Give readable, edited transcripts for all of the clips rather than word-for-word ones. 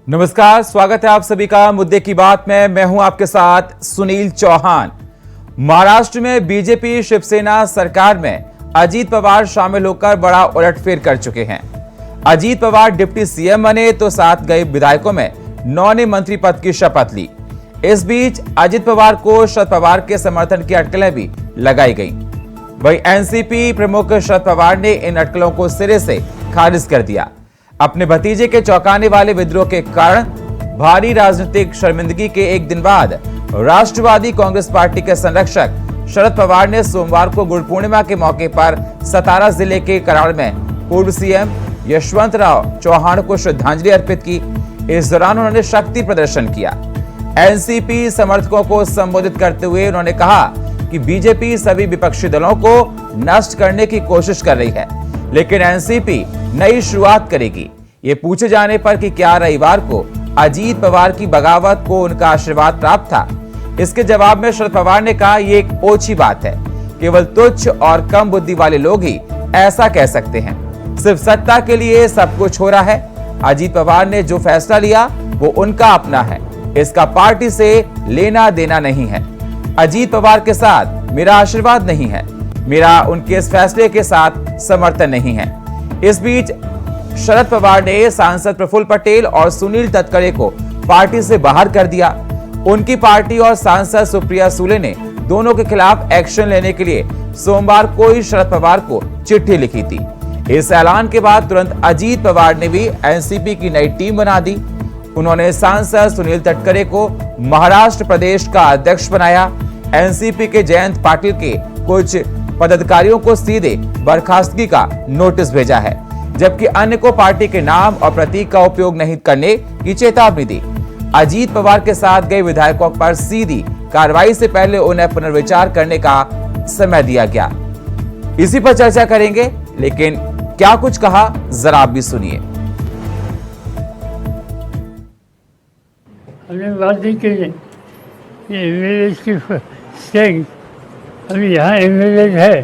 नमस्कार, स्वागत है आप सभी का मुद्दे की बात में। मैं हूं आपके साथ सुनील चौहान। महाराष्ट्र में बीजेपी शिवसेना सरकार में अजीत पवार शामिल होकर बड़ा उलटफेर कर चुके हैं। अजीत पवार डिप्टी सीएम बने तो साथ गए विधायकों में 9 ने मंत्री पद की शपथ ली। इस बीच अजीत पवार को शरद पवार के समर्थन की अटकलें भी लगाई गई। वहीं एनसीपी प्रमुख शरद पवार ने इन अटकलों को सिरे से खारिज कर दिया। अपने भतीजे के चौंकाने वाले विद्रोह के कारण भारी राजनीतिक शर्मिंदगी के एक दिन बाद राष्ट्रवादी कांग्रेस पार्टी के संरक्षक शरद पवार ने सोमवार को गुरु पूर्णिमा के मौके पर सतारा जिले के कराड़ में पूर्व सीएम यशवंतराव चौहान को श्रद्धांजलि अर्पित की। इस दौरान उन्होंने शक्ति प्रदर्शन किया। एनसीपी समर्थकों को संबोधित करते हुए उन्होंने कहा कि बीजेपी सभी विपक्षी दलों को नष्ट करने की कोशिश कर रही है, लेकिन एनसीपी नई शुरुआत करेगी। ये पूछे जाने पर कि क्या रविवार को अजीत पवार की बगावत को उनका आशीर्वाद प्राप्त था, इसके जवाब में शरद पवार ने कहा, ये एक ओछी बात है। केवल तुच्छ और कम बुद्धि वाले लोग ही ऐसा कह सकते हैं। सिर्फ सत्ता के लिए सब कुछ हो रहा है। अजीत पवार ने जो फैसला लिया वो उनका अपना है, इसका पार्टी से लेना देना नहीं है। अजीत पवार के साथ मेरा आशीर्वाद नहीं है, मेरा उनके इस फैसले के साथ समर्थन नहीं है। इस बीच शरद पवार ने सांसद प्रफुल्ल पटेल और सुनील तटकरे को पार्टी से बाहर कर दिया। उनकी पार्टी और सांसद सुप्रिया सुले ने दोनों के खिलाफ एक्शन लेने के लिए सोमवार को ही शरद पवार को चिट्ठी लिखी थी। इस ऐलान के बाद तुरंत अजीत पवार ने भी एनसीपी की नई टीम बना दी। उन्होंने सांसद सुनील तटकरे को महाराष्ट्र प्रदेश का अध्यक्ष बनाया। एनसीपी के जयंत पाटिल के कुछ पदाधिकारियों को सीधे बर्खास्तगी का नोटिस भेजा है, जबकि अन्य को पार्टी के नाम और प्रतीक का उपयोग नहीं करने की चेतावनी दी। अजीत पवार के साथ गए विधायकों पर सीधी कार्रवाई से पहले उन्हें पुनर्विचार करने का समय दिया गया। इसी पर चर्चा करेंगे, लेकिन क्या कुछ कहा जरा आप भी सुनिए। हमने बात नहीं की कि अभी यहाँ एमएलए है,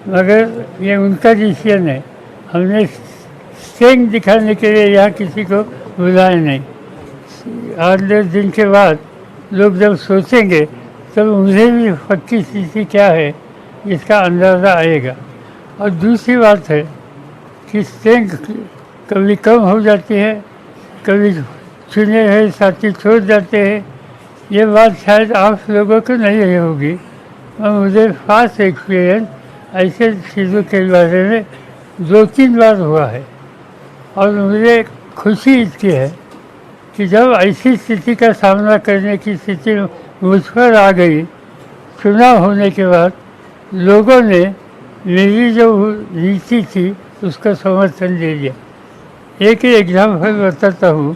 मगर ये उनका डिसीजन है। हमने स्ट्रेंथ दिखाने के लिए यहाँ किसी को बुलाया नहीं। 8-10 दिन के बाद लोग जब सोचेंगे तब उन्हें भी पक्की स्थिति क्या है इसका अंदाज़ा आएगा। और दूसरी बात है कि स्ट्रेंथ कभी कम हो जाती है, कभी चुने हुए साथी छोड़ जाते हैं। ये बात शायद आप लोगों को नहीं होगी, और मुझे फास्ट एक्सपीरियंस ऐसे चीज़ों के बारे में 2-3 बार हुआ है। और मुझे खुशी इसकी है कि जब ऐसी स्थिति का सामना करने की स्थिति मुझ पर आ गई, चुनाव होने के बाद लोगों ने मेरी जो नीति थी उसका समर्थन दे दिया। एक ही एग्जाम्पल बताता हूँ।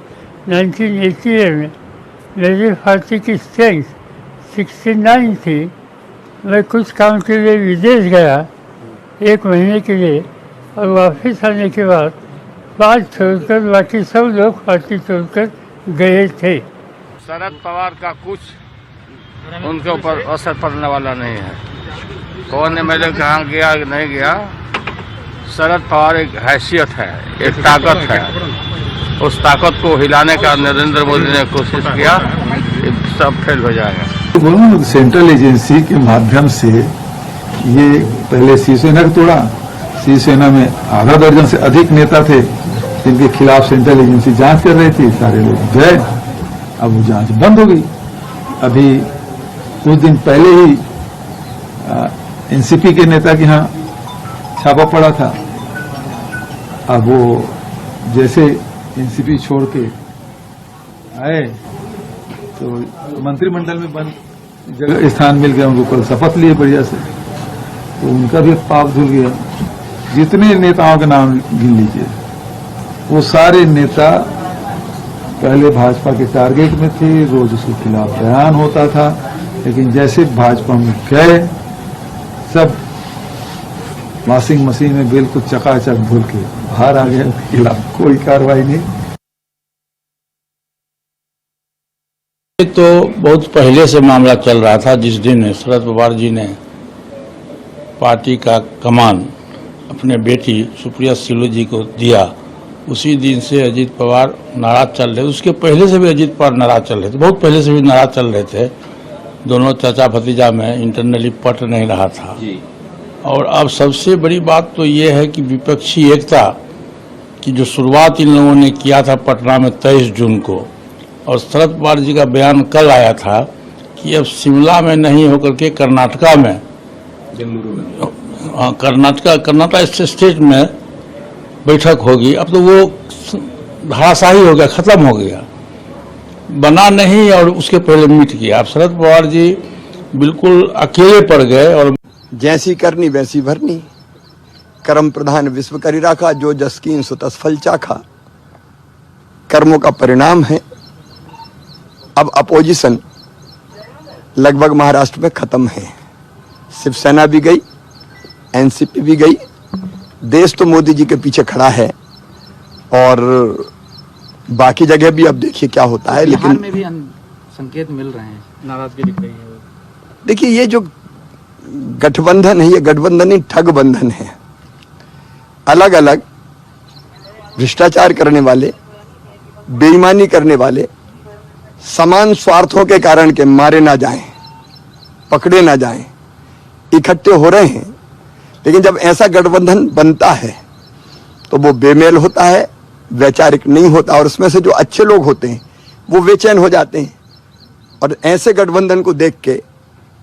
1988 में मेरी पार्टी की स्ट्रेंथ 69 थी। मैं कुछ काम के लिए विदेश गया 1 महीने के लिए, और वापस आने के बाद 5 छोड़कर बाकी सब लोग पार्टी छोड़कर गए थे। शरद पवार का कुछ उनके ऊपर असर पड़ने वाला नहीं है। कौन एमएलए कहाँ गया नहीं गया, शरद पवार एक हैसियत है, एक ताकत है। उस ताकत को हिलाने का नरेंद्र मोदी ने कोशिश किया, सब फेल हो जाएगा। सेंट्रल एजेंसी के माध्यम से ये पहले शिवसेना को तोड़ा। शिवसेना में आधा दर्जन से अधिक नेता थे जिनके खिलाफ सेंट्रल एजेंसी जांच कर रही थी। सारे लोग गए, अब वो जांच बंद हो गई। अभी कुछ दिन पहले ही एनसीपी के नेता के यहाँ छापा पड़ा था। अब वो जैसे एनसीपी छोड़ के आए तो मंत्रिमंडल में बंद जगह स्थान मिल गया उनको। कल शपथ लिए बढ़िया से, तो उनका भी पाप धुल गया। जितने नेताओं के नाम गिन लीजिए, वो सारे नेता पहले भाजपा के टारगेट में थे, रोज उसके खिलाफ बयान होता था, लेकिन जैसे भाजपा में गए सब वॉशिंग मशीन में बिल्कुल चकाचक धुल के बाहर आ गए। उनके खिलाफ कोई कार्रवाई नहीं। तो बहुत पहले से मामला चल रहा था। जिस दिन शरद पवार जी ने पार्टी का कमान अपने बेटी सुप्रिया सुले जी को दिया, उसी दिन से अजीत पवार नाराज चल रहे। उसके पहले से भी अजीत पवार नाराज चल रहे थे, बहुत पहले से भी नाराज चल रहे थे। दोनों चाचा भतीजा में इंटरनली पट नहीं रहा था। और अब सबसे बड़ी बात तो ये है कि विपक्षी एकता की जो शुरुआत इन लोगों ने किया था पटना में 23 जून को, और शरद पवार जी का बयान कल आया था कि अब शिमला में नहीं होकर के कर्नाटका में, कर्नाटका स्टेट में बैठक होगी। अब तो वो धराशाही हो गया, खत्म हो गया, बना नहीं। और उसके पहले मिट गया। अब शरद पवार जी बिल्कुल अकेले पड़ गए। और जैसी करनी वैसी भरनी, कर्म प्रधान विश्व करी राखा, जो जस कीन सो तस फल चाखा। कर्मों का परिणाम है। अब अपोजिशन लगभग महाराष्ट्र में खत्म है। शिवसेना भी गई, एनसीपी भी गई। देश तो मोदी जी के पीछे खड़ा है और बाकी जगह भी अब देखिए क्या होता है। लेकिन में भी संकेत मिल रहे हैं, नाराजगी दिख रही है। देखिए, ये जो गठबंधन है, ये गठबंधन ही ठग बंधन है। अलग अलग भ्रष्टाचार करने वाले, बेईमानी करने वाले, समान स्वार्थों के कारण के मारे ना जाएं, पकड़े ना जाएं, इकट्ठे हो रहे हैं। लेकिन जब ऐसा गठबंधन बनता है तो वो बेमेल होता है, वैचारिक नहीं होता, और उसमें से जो अच्छे लोग होते हैं वो बेचैन हो जाते हैं। और ऐसे गठबंधन को देख के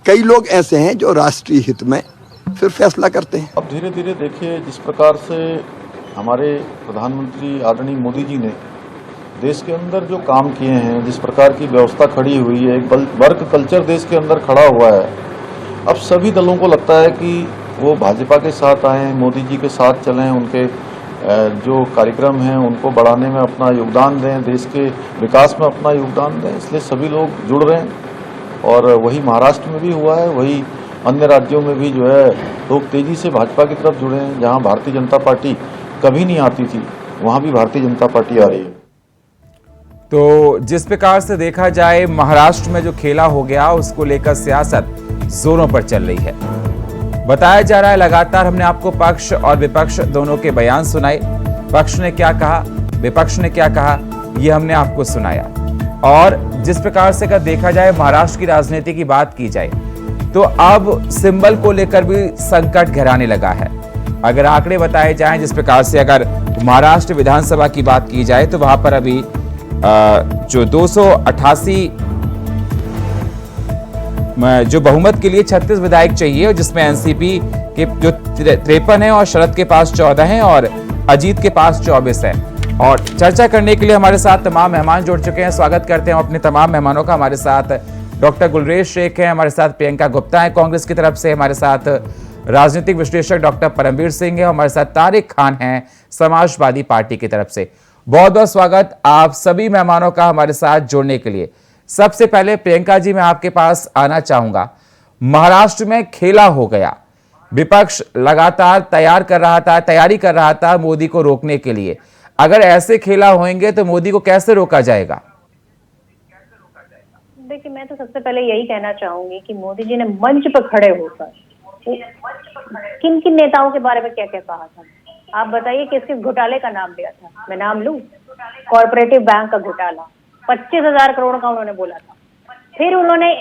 कई लोग ऐसे हैं जो राष्ट्रीय हित में फिर फैसला करते हैं। अब धीरे धीरे देखिए, जिस प्रकार से हमारे प्रधानमंत्री आदरणीय मोदी जी ने देश के अंदर जो काम किए हैं, जिस प्रकार की व्यवस्था खड़ी हुई है, एक वर्क कल्चर देश के अंदर खड़ा हुआ है। अब सभी दलों को लगता है कि वो भाजपा के साथ आए, मोदी जी के साथ चलें, उनके जो कार्यक्रम हैं उनको बढ़ाने में अपना योगदान दें, देश के विकास में अपना योगदान दें। इसलिए सभी लोग जुड़ रहे हैं और वही महाराष्ट्र में भी हुआ है, वही अन्य राज्यों में भी जो है लोग तेजी से भाजपा की तरफ जुड़े हैं। जहां भारतीय जनता पार्टी कभी नहीं आती थी, वहां भी भारतीय जनता पार्टी आ रही है। तो जिस प्रकार से देखा जाए महाराष्ट्र में जो खेला हो गया, उसको लेकर सियासत जोरों पर चल रही है। बताया जा रहा है लगातार हमने आपको पक्ष और विपक्ष दोनों के बयान सुनाए। पक्ष ने क्या कहा, विपक्ष ने क्या कहा, ये हमने आपको सुनाया। और जिस प्रकार से अगर देखा जाए महाराष्ट्र की राजनीति की बात की जाए तो अब सिंबल को लेकर भी संकट गहराने लगा है। अगर आंकड़े बताए जाएं, जिस प्रकार से अगर महाराष्ट्र विधानसभा की बात की जाए तो वहां पर अभी जो 288 जो बहुमत के लिए 36 विधायक चाहिए, और जिसमें एनसीपी के जो 53 है और शरद के पास 14 हैं और अजीत के पास 24 है। और चर्चा करने के लिए हमारे साथ तमाम मेहमान जुड़ चुके हैं। स्वागत करते हैं अपने तमाम मेहमानों का। हमारे साथ डॉक्टर गुलरेज शेख हैं, हमारे साथ प्रियंका गुप्ता है कांग्रेस की तरफ से, हमारे साथ राजनीतिक विश्लेषक डॉक्टर परमवीर सिंह है, हमारे साथ तारिक खान हैं समाजवादी पार्टी की तरफ से। बहुत बहुत स्वागत आप सभी मेहमानों का हमारे साथ जुड़ने के लिए। सबसे पहले प्रियंका जी, मैं आपके पास आना चाहूंगा। महाराष्ट्र में खेला हो गया, विपक्ष लगातार तैयारी कर रहा था मोदी को रोकने के लिए। अगर ऐसे खेला होंगे तो मोदी को कैसे रोका जाएगा? देखिए, मैं तो सबसे पहले यही कहना चाहूंगी कि मोदी जी ने मंच पर खड़े होकर किन किन नेताओं के बारे में क्या क्या कहा था। आप बताइए, किस किस घोटाले का नाम लिया था? मैं नाम लूं? कॉर्पोरेटिव बैंक का घोटाला 25,000 करोड़ का उन्होंने बोला था। फिर उन्होंने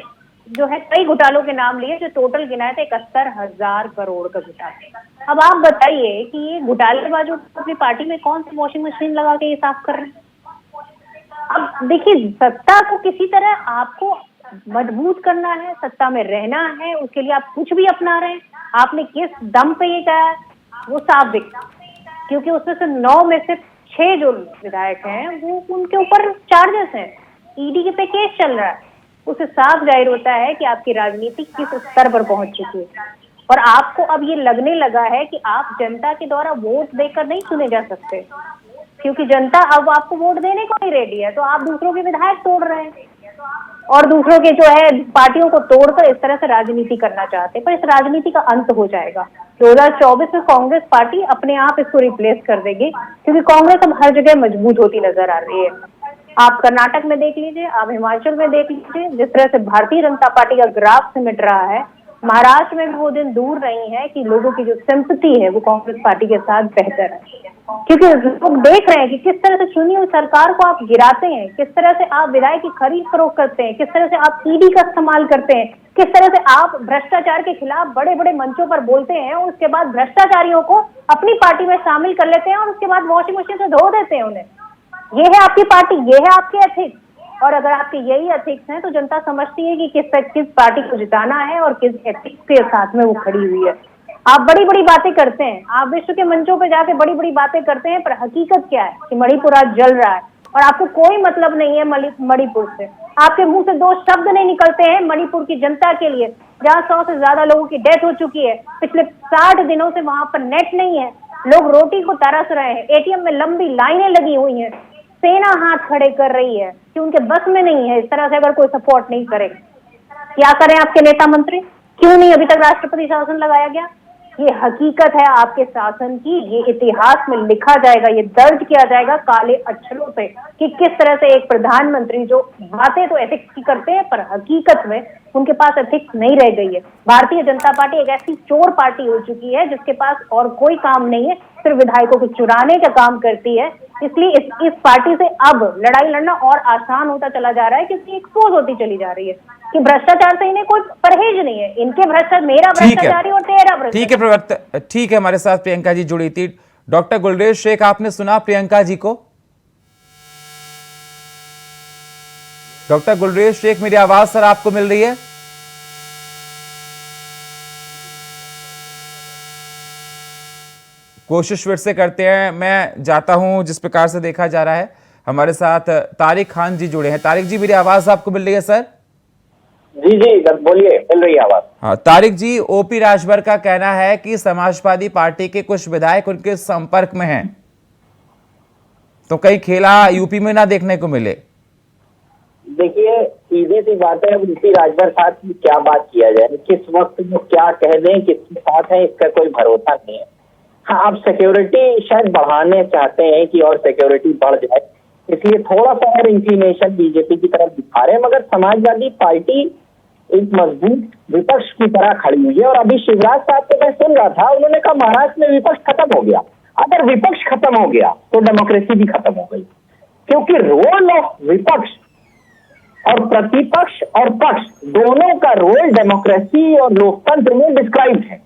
जो है कई घोटालों के नाम लिए, जो टोटल गिनाए थे 71,000 करोड़ का घोटाला। अब आप बताइए कि ये घोटालेबाजों अपनी पार्टी में कौन सी वॉशिंग मशीन लगा के ये साफ कर रहे हैं? अब देखिए, सत्ता को किसी तरह आपको मजबूत करना है, सत्ता में रहना है, उसके लिए आप कुछ भी अपना रहे हैं। आपने किस दम पे ये कहा वो साफ दिखता, क्योंकि उसमें से 9 में से 6 जो विधायक हैं वो उनके ऊपर चार्जेस हैं, ईडी पे केस चल रहा है। उससे साफ जाहिर होता है कि आपकी राजनीति किस स्तर पर पहुंच चुकी है। और आपको अब ये लगने लगा है कि आप जनता के द्वारा वोट देकर नहीं चुने जा सकते, क्योंकि जनता अब आपको वोट देने को नहीं रेडी है। तो आप दूसरों के विधायक तोड़ रहे हैं और दूसरों के जो है पार्टियों को तोड़कर इस तरह से राजनीति करना चाहते हैं। पर इस राजनीति का अंत हो जाएगा। 2024 में कांग्रेस पार्टी अपने आप इसको रिप्लेस कर देगी, क्योंकि कांग्रेस अब हर जगह मजबूत होती नजर आ रही है। आप कर्नाटक में देख लीजिए, आप हिमाचल में देख लीजिए, जिस तरह से भारतीय जनता पार्टी का ग्राफ सिमट रहा है। महाराष्ट्र में भी वो दिन दूर नहीं है कि लोगों की जो सिंपैथी है वो कांग्रेस पार्टी के साथ बेहतर है। क्योंकि लोग देख रहे हैं कि किस तरह से चुनी हुई सरकार को आप गिराते हैं, किस तरह से आप विधायक की खरीद फरोख्त करते हैं, किस तरह से आप ईडी का इस्तेमाल करते हैं, किस तरह से आप भ्रष्टाचार के खिलाफ बड़े बड़े मंचों पर बोलते हैं और उसके बाद भ्रष्टाचारियों को अपनी पार्टी में शामिल कर लेते हैं और उसके बाद वॉशिंग मशीन से धो देते हैं उन्हें। ये है आपकी पार्टी, ये है आपके एथिक्स। और अगर आपके यही एथिक्स हैं तो जनता समझती है कि किस पार्टी को जिताना है और किस एथिक्स के साथ में वो खड़ी हुई है। आप बड़ी बड़ी बातें करते हैं, आप विश्व के मंचों पे जाके बड़ी बड़ी बातें करते हैं, पर हकीकत क्या है कि मणिपुर आज जल रहा है और आपको कोई मतलब नहीं है मणिपुर से। आपके मुंह से दो शब्द नहीं निकलते हैं मणिपुर की जनता के लिए, जहां 100 से ज्यादा लोगों की डेथ हो चुकी है। पिछले 60 दिनों से वहां पर नेट नहीं है, लोग रोटी को तरस रहे हैं, एटीएम में लंबी लाइनें लगी हुई हैं, सेना हाथ खड़े कर रही है कि उनके बस में नहीं है। इस तरह से अगर कोई सपोर्ट नहीं करे, क्या करें आपके नेता मंत्री? क्यों नहीं अभी तक राष्ट्रपति शासन लगाया गया? ये हकीकत है आपके शासन की, ये इतिहास में लिखा जाएगा, ये दर्ज किया जाएगा काले अक्षरों से कि किस तरह से एक प्रधानमंत्री जो बातें तो एथिक्स की करते हैं पर हकीकत में उनके पास एथिक्स नहीं रह गई है। भारतीय जनता पार्टी एक ऐसी चोर पार्टी हो चुकी है जिसके पास और कोई काम नहीं है, सिर्फ विधायकों को चुराने का काम करती है। इसलिए इस पार्टी से अब लड़ाई लड़ना और आसान होता चला जा रहा है क्योंकि एक्सपोज होती चली जा रही है कि भ्रष्टाचार से इन्हें कोई परहेज नहीं है। इनके भ्रष्टाचार, मेरा भ्रष्टाचारी और तेरा भ्रष्टाचार। ठीक है प्रवक्ता, ठीक है, हमारे साथ प्रियंका जी जुड़ी थी। डॉक्टर गुलरेज शेख, आपने सुना प्रियंका जी को? डॉक्टर गुलरेज शेख, मेरी आवाज सर आपको मिल रही है? कोशिश फिर से करते हैं, मैं जाता हूं जिस प्रकार से देखा जा रहा है। हमारे साथ तारिक खान जी जुड़े हैं। तारिक जी, मेरी आवाज आपको मिल रही है सर? जी जी बोलिए, मिल रही है आवाज। हाँ तारिक जी, ओपी राजभर का कहना है कि समाजवादी पार्टी के कुछ विधायक उनके संपर्क में हैं, तो कई खेला यूपी में ना देखने को मिले। देखिए, सीधी सी बात है, ओपी राजभर साथ की क्या बात किया जाए, किस वक्त वो क्या कह दें, किसके साथ है, इसका कोई भरोसा नहीं है। हाँ, आप सिक्योरिटी शायद बढ़ाने चाहते हैं कि और सिक्योरिटी बढ़ जाए, इसलिए थोड़ा सा और इंक्लिनेशन बीजेपी की तरफ दिखा रहे हैं, मगर समाजवादी पार्टी एक मजबूत विपक्ष की तरह खड़ी हुई है। और अभी शिवराज साहब को मैं सुन रहा था, उन्होंने कहा महाराष्ट्र में विपक्ष खत्म हो गया। अगर विपक्ष खत्म हो गया तो डेमोक्रेसी भी खत्म हो गई, क्योंकि रोल ऑफ विपक्ष और प्रतिपक्ष और पक्ष दोनों का रोल डेमोक्रेसी और लोकतंत्र में डिस्क्राइब है।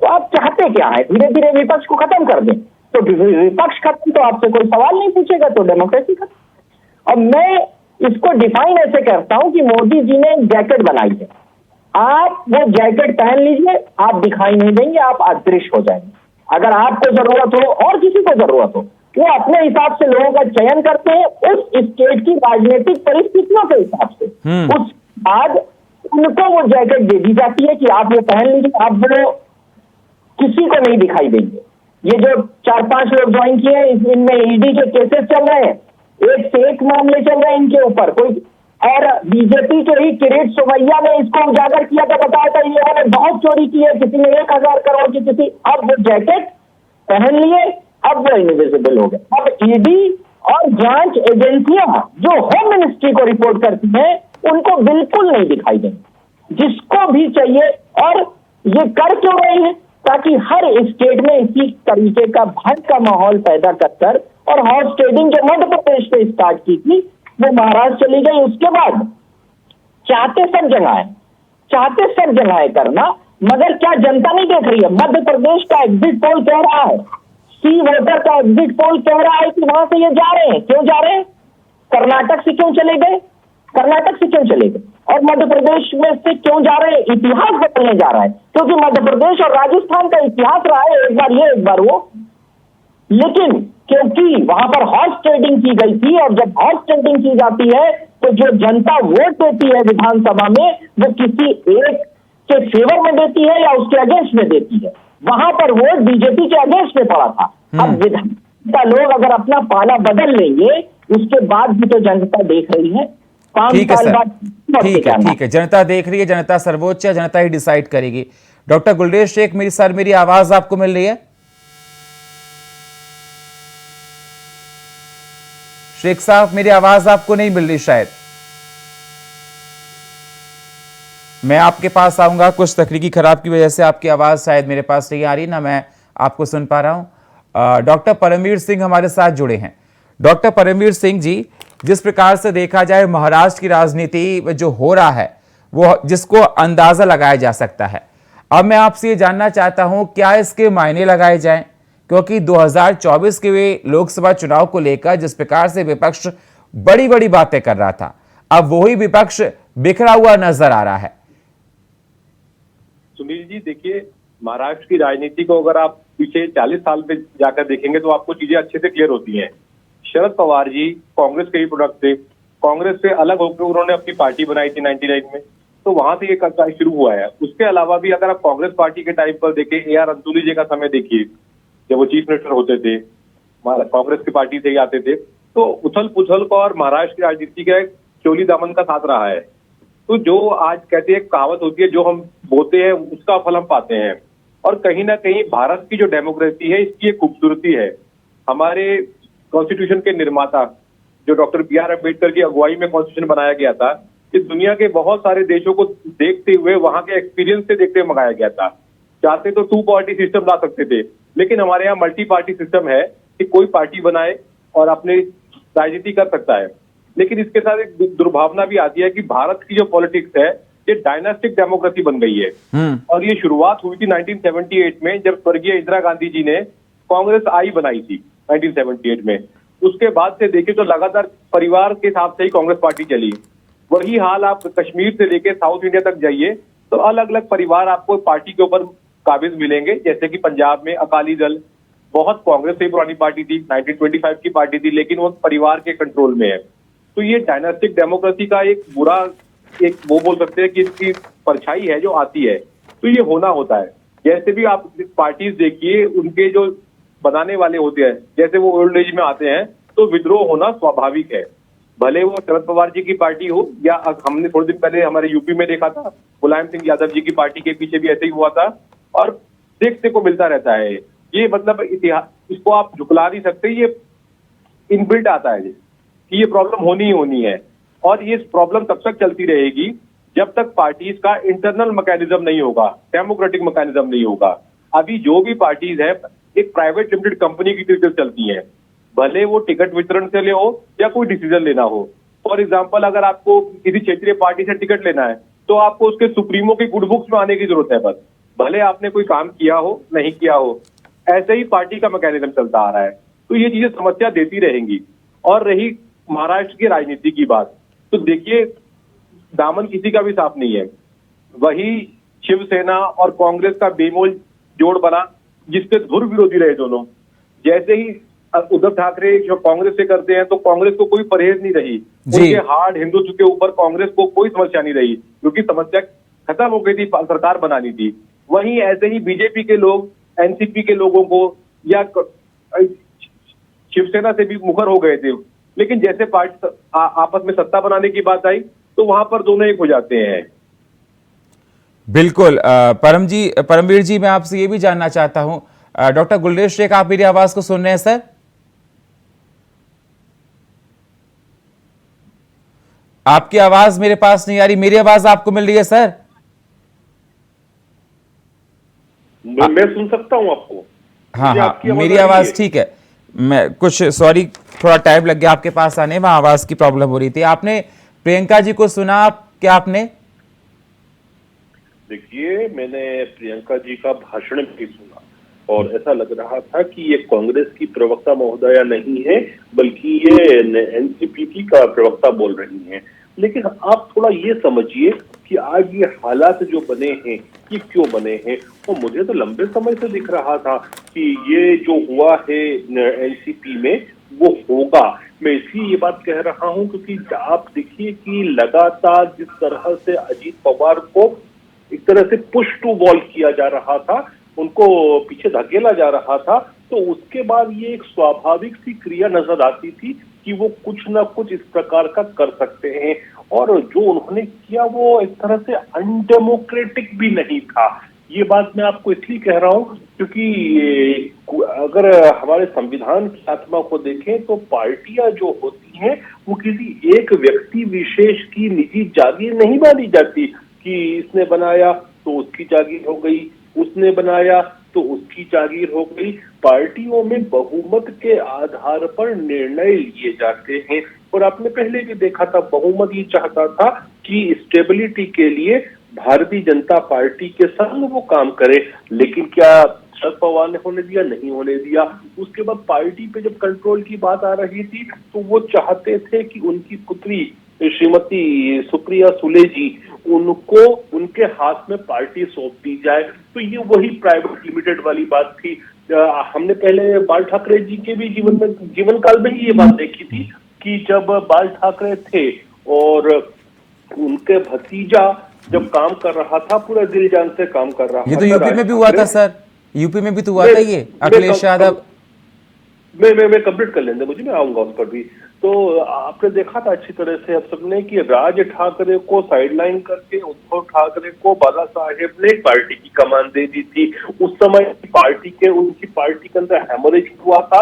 तो आप चाहते क्या है? धीरे धीरे विपक्ष को खत्म कर दें, तो विपक्ष खत्म तो आपसे कोई सवाल नहीं पूछेगा, तो डेमोक्रेसी खत्म। और मैं इसको डिफाइन ऐसे करता हूं कि मोदी जी ने एक जैकेट बनाई है, आप वो जैकेट पहन लीजिए, आप दिखाई नहीं देंगे, आप अदृश्य हो जाएंगे। अगर आपको जरूरत हो और किसी को जरूरत हो, वो अपने हिसाब से लोगों का चयन करते हैं उस स्टेट की राजनीतिक परिस्थितियों के हिसाब से। उस बाद उनको वो जैकेट दे दी जाती है कि आप वो पहन लीजिए, आप वो किसी को नहीं दिखाई देंगे। ये जो 4-5 लोग ज्वाइन किए हैं, इनमें ईडी के केसेस चल रहे हैं, एक से एक मामले चल रहे हैं इनके ऊपर। कोई और बीजेपी के ही किरीट सोमैया ने इसको उजागर किया था, बताया था ये उन्होंने बहुत चोरी की है, किसी ने 1000 करोड़ की, किसी। अब वो जैकेट पहन लिए, अब वो इनविजिबल हो गए। अब ईडी और जांच एजेंसियां जो होम मिनिस्ट्री को रिपोर्ट करती हैं, उनको बिल्कुल नहीं दिखाई देंगे, जिसको भी चाहिए। और ये कर क्यों रहे हैं? ताकि हर स्टेट में इसी तरीके का भय का माहौल पैदा कर और हॉर्स ट्रेडिंग जो मध्य प्रदेश में स्टार्ट की थी वो महाराष्ट्र चली गई। उसके बाद चाहते सब जगह है करना, मगर क्या जनता नहीं देख रही है? मध्य प्रदेश का एग्जिट पोल कह रहा है, सी वोटर का एग्जिट पोल कह रहा है कि वहां से ये जा रहे हैं। क्यों जा रहे हैं? कर्नाटक से क्यों चले गए? और मध्य प्रदेश में से क्यों जा रहे हैं? इतिहास बदलने जा रहा है, क्योंकि मध्य प्रदेश और राजस्थान का इतिहास रहा है, एक बार ये एक बार वो। लेकिन क्योंकि वहां पर हॉर्स ट्रेडिंग की गई थी, और जब हॉर्स ट्रेडिंग की जाती है तो जो जनता वोट देती है विधानसभा में, वो किसी एक के फेवर में देती है या उसके अगेंस्ट में देती है। वहां पर वोट बीजेपी के अगेंस्ट में पड़ा था। अब विधानसभा लोग अगर अपना पाला बदल लेंगे, उसके बाद भी तो जनता देख रही है। ठीक है सर, ठीक है, जनता देख रही है, जनता सर्वोच्च है, जनता ही डिसाइड करेगी। डॉक्टर गुलरेज शेख, मेरी आवाज आपको मिल रही है? शेख साहब, मेरी आवाज आपको नहीं मिल रही शायद। मैं आपके पास आऊंगा, कुछ तकनीकी खराब की वजह से आपकी आवाज शायद मेरे पास नहीं आ रही, ना मैं आपको सुन पा रहा हूं। डॉक्टर परमवीर सिंह हमारे साथ जुड़े हैं। डॉक्टर परमवीर सिंह जी, जिस प्रकार से देखा जाए महाराष्ट्र की राजनीति में जो हो रहा है वो जिसको अंदाजा लगाया जा सकता है, अब मैं आपसे ये जानना चाहता हूं क्या इसके मायने लगाए जाएं, क्योंकि 2024 के लोकसभा चुनाव को लेकर जिस प्रकार से विपक्ष बड़ी बड़ी बातें कर रहा था, अब वही विपक्ष बिखरा हुआ नजर आ रहा है। सुनील जी, देखिए, महाराष्ट्र की राजनीति को अगर आप पीछे 40 साल पे जाकर देखेंगे तो आपको चीजें अच्छे से क्लियर होती हैं। शरद पवार जी कांग्रेस के ही प्रोडक्ट थे। कांग्रेस से अलग होकर उन्होंने अपनी पार्टी बनाई थी 99 में, तो वहां से ये कार्य शुरू हुआ है। उसके अलावा भी अगर आप कांग्रेस पार्टी के टाइम पर देखें, AR अंतुली जी का समय देखिए, जब वो चीफ मिनिस्टर होते थे, कांग्रेस की पार्टी से ही आते थे, तो उथल पुथल का और महाराष्ट्र की राजनीति का एक चोली दामन का साथ रहा है। तो जो आज कहते हैं, कहावत होती है, जो हम बोते हैं उसका फल हम पाते हैं। और कहीं ना कहीं भारत की जो डेमोक्रेसी है, इसकी एक खूबसूरती है। हमारे कॉन्स्टिट्यूशन के निर्माता जो डॉक्टर BR अम्बेडकर की अगुवाई में कॉन्स्टिट्यूशन बनाया गया था, इस दुनिया के बहुत सारे देशों को देखते हुए, वहां के एक्सपीरियंस से देखते हुए मंगाया गया था। चाहते तो 2 पार्टी सिस्टम ला सकते थे, लेकिन हमारे यहाँ मल्टी पार्टी सिस्टम है कि कोई पार्टी बनाए और अपनी राजनीति कर सकता है। लेकिन इसके साथ एक दुर्भावना भी आती है कि भारत की जो पॉलिटिक्स है, ये डायनास्टिक डेमोक्रेसी बन गई है। और ये शुरुआत हुई थी 1978 में, जब स्वर्गीय इंदिरा गांधी जी ने कांग्रेस आई बनाई थी 1978 में। उसके बाद से देखें तो लगातार परिवार के हिसाब से ही कांग्रेस पार्टी चली। वही हाल आप कश्मीर से लेके साउथ इंडिया तक जाइए तो अलग अलग परिवार आपको पार्टी के ऊपर काबिज मिलेंगे। जैसे कि पंजाब में अकाली दल बहुत कांग्रेस से पुरानी पार्टी थी, 1925 की पार्टी थी, लेकिन वो परिवार के कंट्रोल में है। तो ये डायनास्टिक डेमोक्रेसी का एक बुरा, एक वो बोल सकते हैं कि इसकी परछाई है जो आती है। तो ये होना होता है। जैसे भी आप पार्टीज देखिए, उनके जो बनाने वाले होते हैं, जैसे वो ओल्ड एज में आते हैं तो विद्रोह होना स्वाभाविक है। भले वो शरद पवार जी की पार्टी हो, या हमने थोड़े दिन पहले हमारे यूपी में देखा था, मुलायम सिंह यादव जी की पार्टी के पीछे भी ऐसे ही हुआ था, और देखने को मिलता रहता है। ये मतलब इतिहास, इसको आप झुकला नहीं सकते, ये इनबिल्ट आता है कि ये प्रॉब्लम होनी ही होनी है। और ये प्रॉब्लम तब तक चलती रहेगी जब तक पार्टीज का इंटरनल मैकेनिज्म नहीं होगा, डेमोक्रेटिक मैकेनिज्म नहीं होगा। अभी जो भी पार्टीज है, एक प्राइवेट लिमिटेड कंपनी की तरीके से चलती है, भले वो टिकट वितरण से ले हो या कोई डिसीजन लेना हो। फॉर एग्जाम्पल, अगर आपको किसी क्षेत्रीय पार्टी से टिकट लेना है तो आपको उसके सुप्रीमो की गुड बुक्स में आने की जरूरत है, बस भले आपने कोई काम किया हो नहीं किया हो। ऐसे ही पार्टी का मैकेनिज्म चलता आ रहा है। तो ये चीजें समस्या देती रहेंगी। और रही महाराष्ट्र की राजनीति की बात, तो देखिए, दामन किसी का भी साफ नहीं है। वही शिवसेना और कांग्रेस का बेमोल जोड़ बना, जिसके धुर विरोधी रहे दोनों। जैसे ही उद्धव ठाकरे जो कांग्रेस से करते हैं, तो कांग्रेस को कोई परहेज नहीं रही। उनके हार्ड हिंदुत्व के ऊपर कांग्रेस को कोई समस्या नहीं रही, क्योंकि समस्या खत्म हो गई थी, सरकार बनानी थी। वहीं ऐसे ही बीजेपी के लोग एनसीपी के लोगों को या शिवसेना से भी मुखर हो गए थे, लेकिन जैसे पार्टी आपस में सत्ता बनाने की बात आई तो वहां पर दोनों एक हो जाते हैं। बिल्कुल। परमवीर जी, मैं आपसे ये भी जानना चाहता हूं, डॉक्टर गुलरेज शेख, आप मेरी आवाज को सुन रहे हैं सर? आपकी आवाज मेरे पास नहीं आ रही, मेरी आवाज आपको मिल रही है सर? मैं सुन सकता हूं आपको। हाँ, मेरी आवाज ठीक है। मैं कुछ सॉरी, थोड़ा टाइम लग गया आपके पास आने में, आवाज की प्रॉब्लम हो रही थी। आपने प्रियंका जी को सुना क्या आपने? देखिए, मैंने प्रियंका जी का भाषण भी सुना और ऐसा लग रहा था कि ये कांग्रेस की प्रवक्ता महोदया नहीं है, बल्कि ये एनसीपी का प्रवक्ता बोल रही हैं। लेकिन आप थोड़ा ये समझिए कि आज ये हालात जो बने हैं, ये क्यों बने हैं। और मुझे तो लंबे समय से दिख रहा था कि ये जो हुआ है एनसीपी में, वो होगा। मैं इसलिए ये बात कह रहा हूं क्योंकि आप देखिए कि लगातार जिस तरह से अजीत पवार को एक तरह से पुश टू वॉल किया जा रहा था, उनको पीछे धकेला जा रहा था, तो उसके बाद ये एक स्वाभाविक सी क्रिया नजर आती थी कि वो कुछ ना कुछ इस प्रकार का कर सकते हैं। और जो उन्होंने किया वो एक तरह से अनडेमोक्रेटिक भी नहीं था। ये बात मैं आपको इसलिए कह रहा हूं क्योंकि अगर हमारे संविधान की आत्मा को देखें तो पार्टियां जो होती हैं वो किसी एक व्यक्ति विशेष की निजी जागीर नहीं मानी जाती कि इसने बनाया तो उसकी जागीर हो गई, उसने बनाया तो उसकी जागीर हो गई। पार्टियों में बहुमत के आधार पर निर्णय लिए जाते हैं और आपने पहले भी देखा था, बहुमत ये चाहता था कि स्टेबिलिटी के लिए भारतीय जनता पार्टी के संग वो काम करे, लेकिन क्या शरद पवार ने होने दिया? नहीं होने दिया। उसके बाद पार्टी पे जब कंट्रोल की बात आ रही थी तो वो चाहते थे कि उनकी पुत्री श्रीमती सुप्रिया सुले जी, उनको उनके हाथ में पार्टी सौंप दी जाए। तो ये वही प्राइवेट लिमिटेड वाली बात थी। हमने पहले बाल ठाकरे जी के भी जीवन काल में ही ये बात देखी थी कि जब बाल ठाकरे थे और उनके भतीजा जब काम कर रहा था, पूरा दिल जान से काम कर रहा था। ये तो यूपी में भी हुआ था सर, यूपी में भी तो हुआ था ये, अखिलेश यादव। मैं कंप्लीट कर लेंगे, मुझे मैं आऊंगा उस पर भी। तो आपने देखा था अच्छी तरह से आप सबने कि राज ठाकरे को साइडलाइन करके उद्धव ठाकरे को बाला साहेब ने पार्टी की कमान दे दी थी। उस समय उनकी पार्टी के अंदर हैमरेज हुआ था,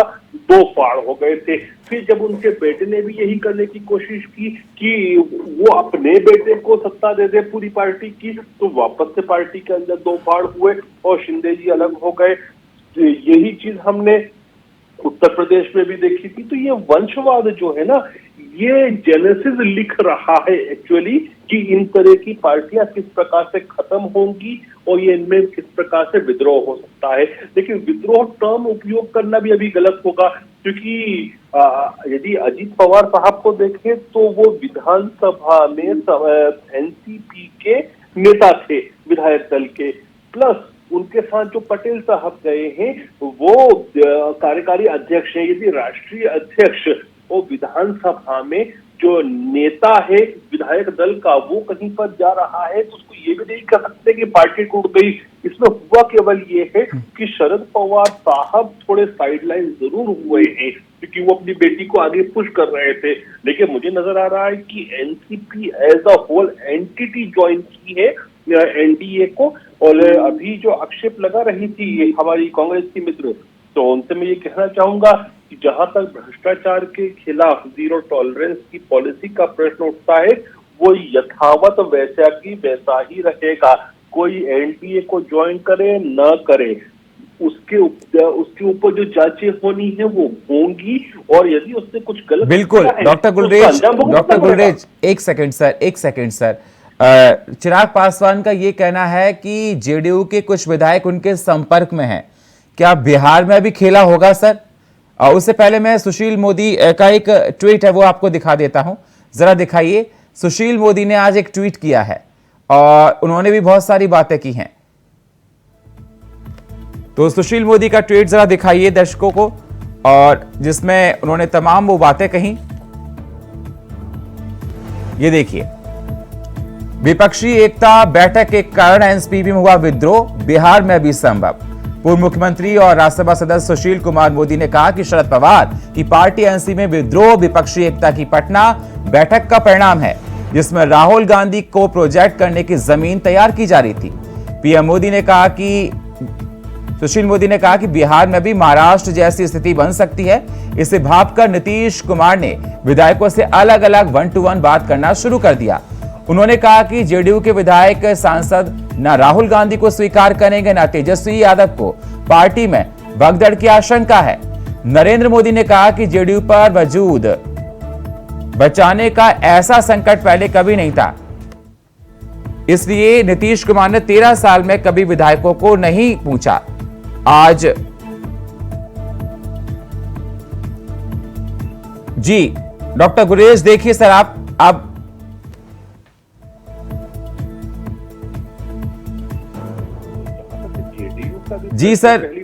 2 फाड़ हो गए थे। फिर जब उनके बेटे ने भी यही करने की कोशिश की कि वो अपने बेटे को सत्ता दे दे पूरी पार्टी की, तो वापस से पार्टी के अंदर 2 फाड़ हुए और शिंदे जी अलग हो गए। यही चीज हमने उत्तर प्रदेश में भी देखी थी। तो ये वंशवाद जो है ना, ये जेनेसिस लिख रहा है एक्चुअली कि इन तरह की पार्टियां किस प्रकार से खत्म होंगी और ये इनमें किस प्रकार से विद्रोह हो सकता है। लेकिन विद्रोह टर्म उपयोग करना भी अभी गलत होगा, क्योंकि यदि अजीत पवार साहब को देखें तो वो विधानसभा में एनसीपी के नेता थे, विधायक दल के, प्लस उनके साथ जो पटेल साहब गए हैं वो कार्यकारी अध्यक्ष हैं। यदि राष्ट्रीय अध्यक्ष और विधानसभा में जो नेता है विधायक दल का वो कहीं पर जा रहा है तो उसको ये भी नहीं कह सकते कि पार्टी टूट गई। इसमें हुआ केवल ये है कि शरद पवार साहब थोड़े साइडलाइन जरूर हुए हैं क्योंकि वो अपनी बेटी को आगे पुश कर रहे थे, लेकिन मुझे नजर आ रहा है कि NCP as a whole entity join की है एनडीए को। और अभी जो आक्षेप लगा रही थी हमारी कांग्रेस की मित्र, तो उनसे मैं ये कहना चाहूंगा कि जहां तक भ्रष्टाचार के खिलाफ जीरो टॉलरेंस की पॉलिसी का प्रश्न उठता है वो यथावत वैसा की वैसा ही रहेगा। कोई एनडीए को ज्वाइन करे न करे, उसके ऊपर जो जांचें होनी है वो होंगी और यदि उससे कुछ गलत बिल्कुल डॉक्टर गुलरेज एक सेकंड सर चिराग पासवान का ये कहना है कि जेडीयू के कुछ विधायक उनके संपर्क में हैं। क्या बिहार में भी खेला होगा सर? उससे पहले मैं सुशील मोदी का एक ट्वीट है वो आपको दिखा देता हूं, जरा दिखाइए। सुशील मोदी ने आज एक ट्वीट किया है और उन्होंने भी बहुत सारी बातें की हैं, तो सुशील मोदी का ट्वीट जरा दिखाइए दर्शकों को, और जिसमें उन्होंने तमाम वो बातें कही। ये देखिए, विपक्षी एकता बैठक के कारण एनसीपी में हुआ विद्रोह, बिहार में भी संभव। पूर्व मुख्यमंत्री और राज्यसभा सदस्य सुशील कुमार मोदी ने कहा कि शरद पवार की पार्टी एनसीपी में विद्रोह विपक्षी एकता की पटना बैठक का परिणाम है, जिसमें राहुल गांधी को प्रोजेक्ट करने की जमीन तैयार की जा रही थी। पीएम मोदी ने कहा कि सुशील मोदी ने कहा कि बिहार में भी महाराष्ट्र जैसी स्थिति बन सकती है। इसे भांपकर नीतीश कुमार ने विधायकों से अलग अलग 1-to-1 बात करना शुरू कर दिया। उन्होंने कहा कि जेडीयू के विधायक सांसद न राहुल गांधी को स्वीकार करेंगे न तेजस्वी यादव को। पार्टी में भगदड़ की आशंका है। नरेंद्र मोदी ने कहा कि जेडीयू पर वजूद बचाने का ऐसा संकट पहले कभी नहीं था, इसलिए नीतीश कुमार ने 13 साल में कभी विधायकों को नहीं पूछा। आज जी डॉक्टर गुरेज देखिए सर, आप जी सर। पहली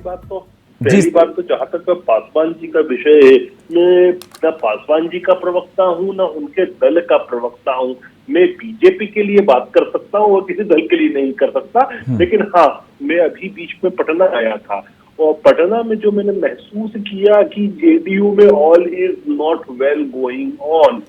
बात तो जहां तक पासवान जी का विषय है, मैं न पासवान जी का प्रवक्ता हूं न उनके दल का प्रवक्ता हूं। मैं बीजेपी के लिए बात कर सकता हूं और किसी दल के लिए नहीं कर सकता। लेकिन हाँ, मैं अभी बीच में पटना आया था और पटना में जो मैंने महसूस किया कि जेडीयू में all is not well going on,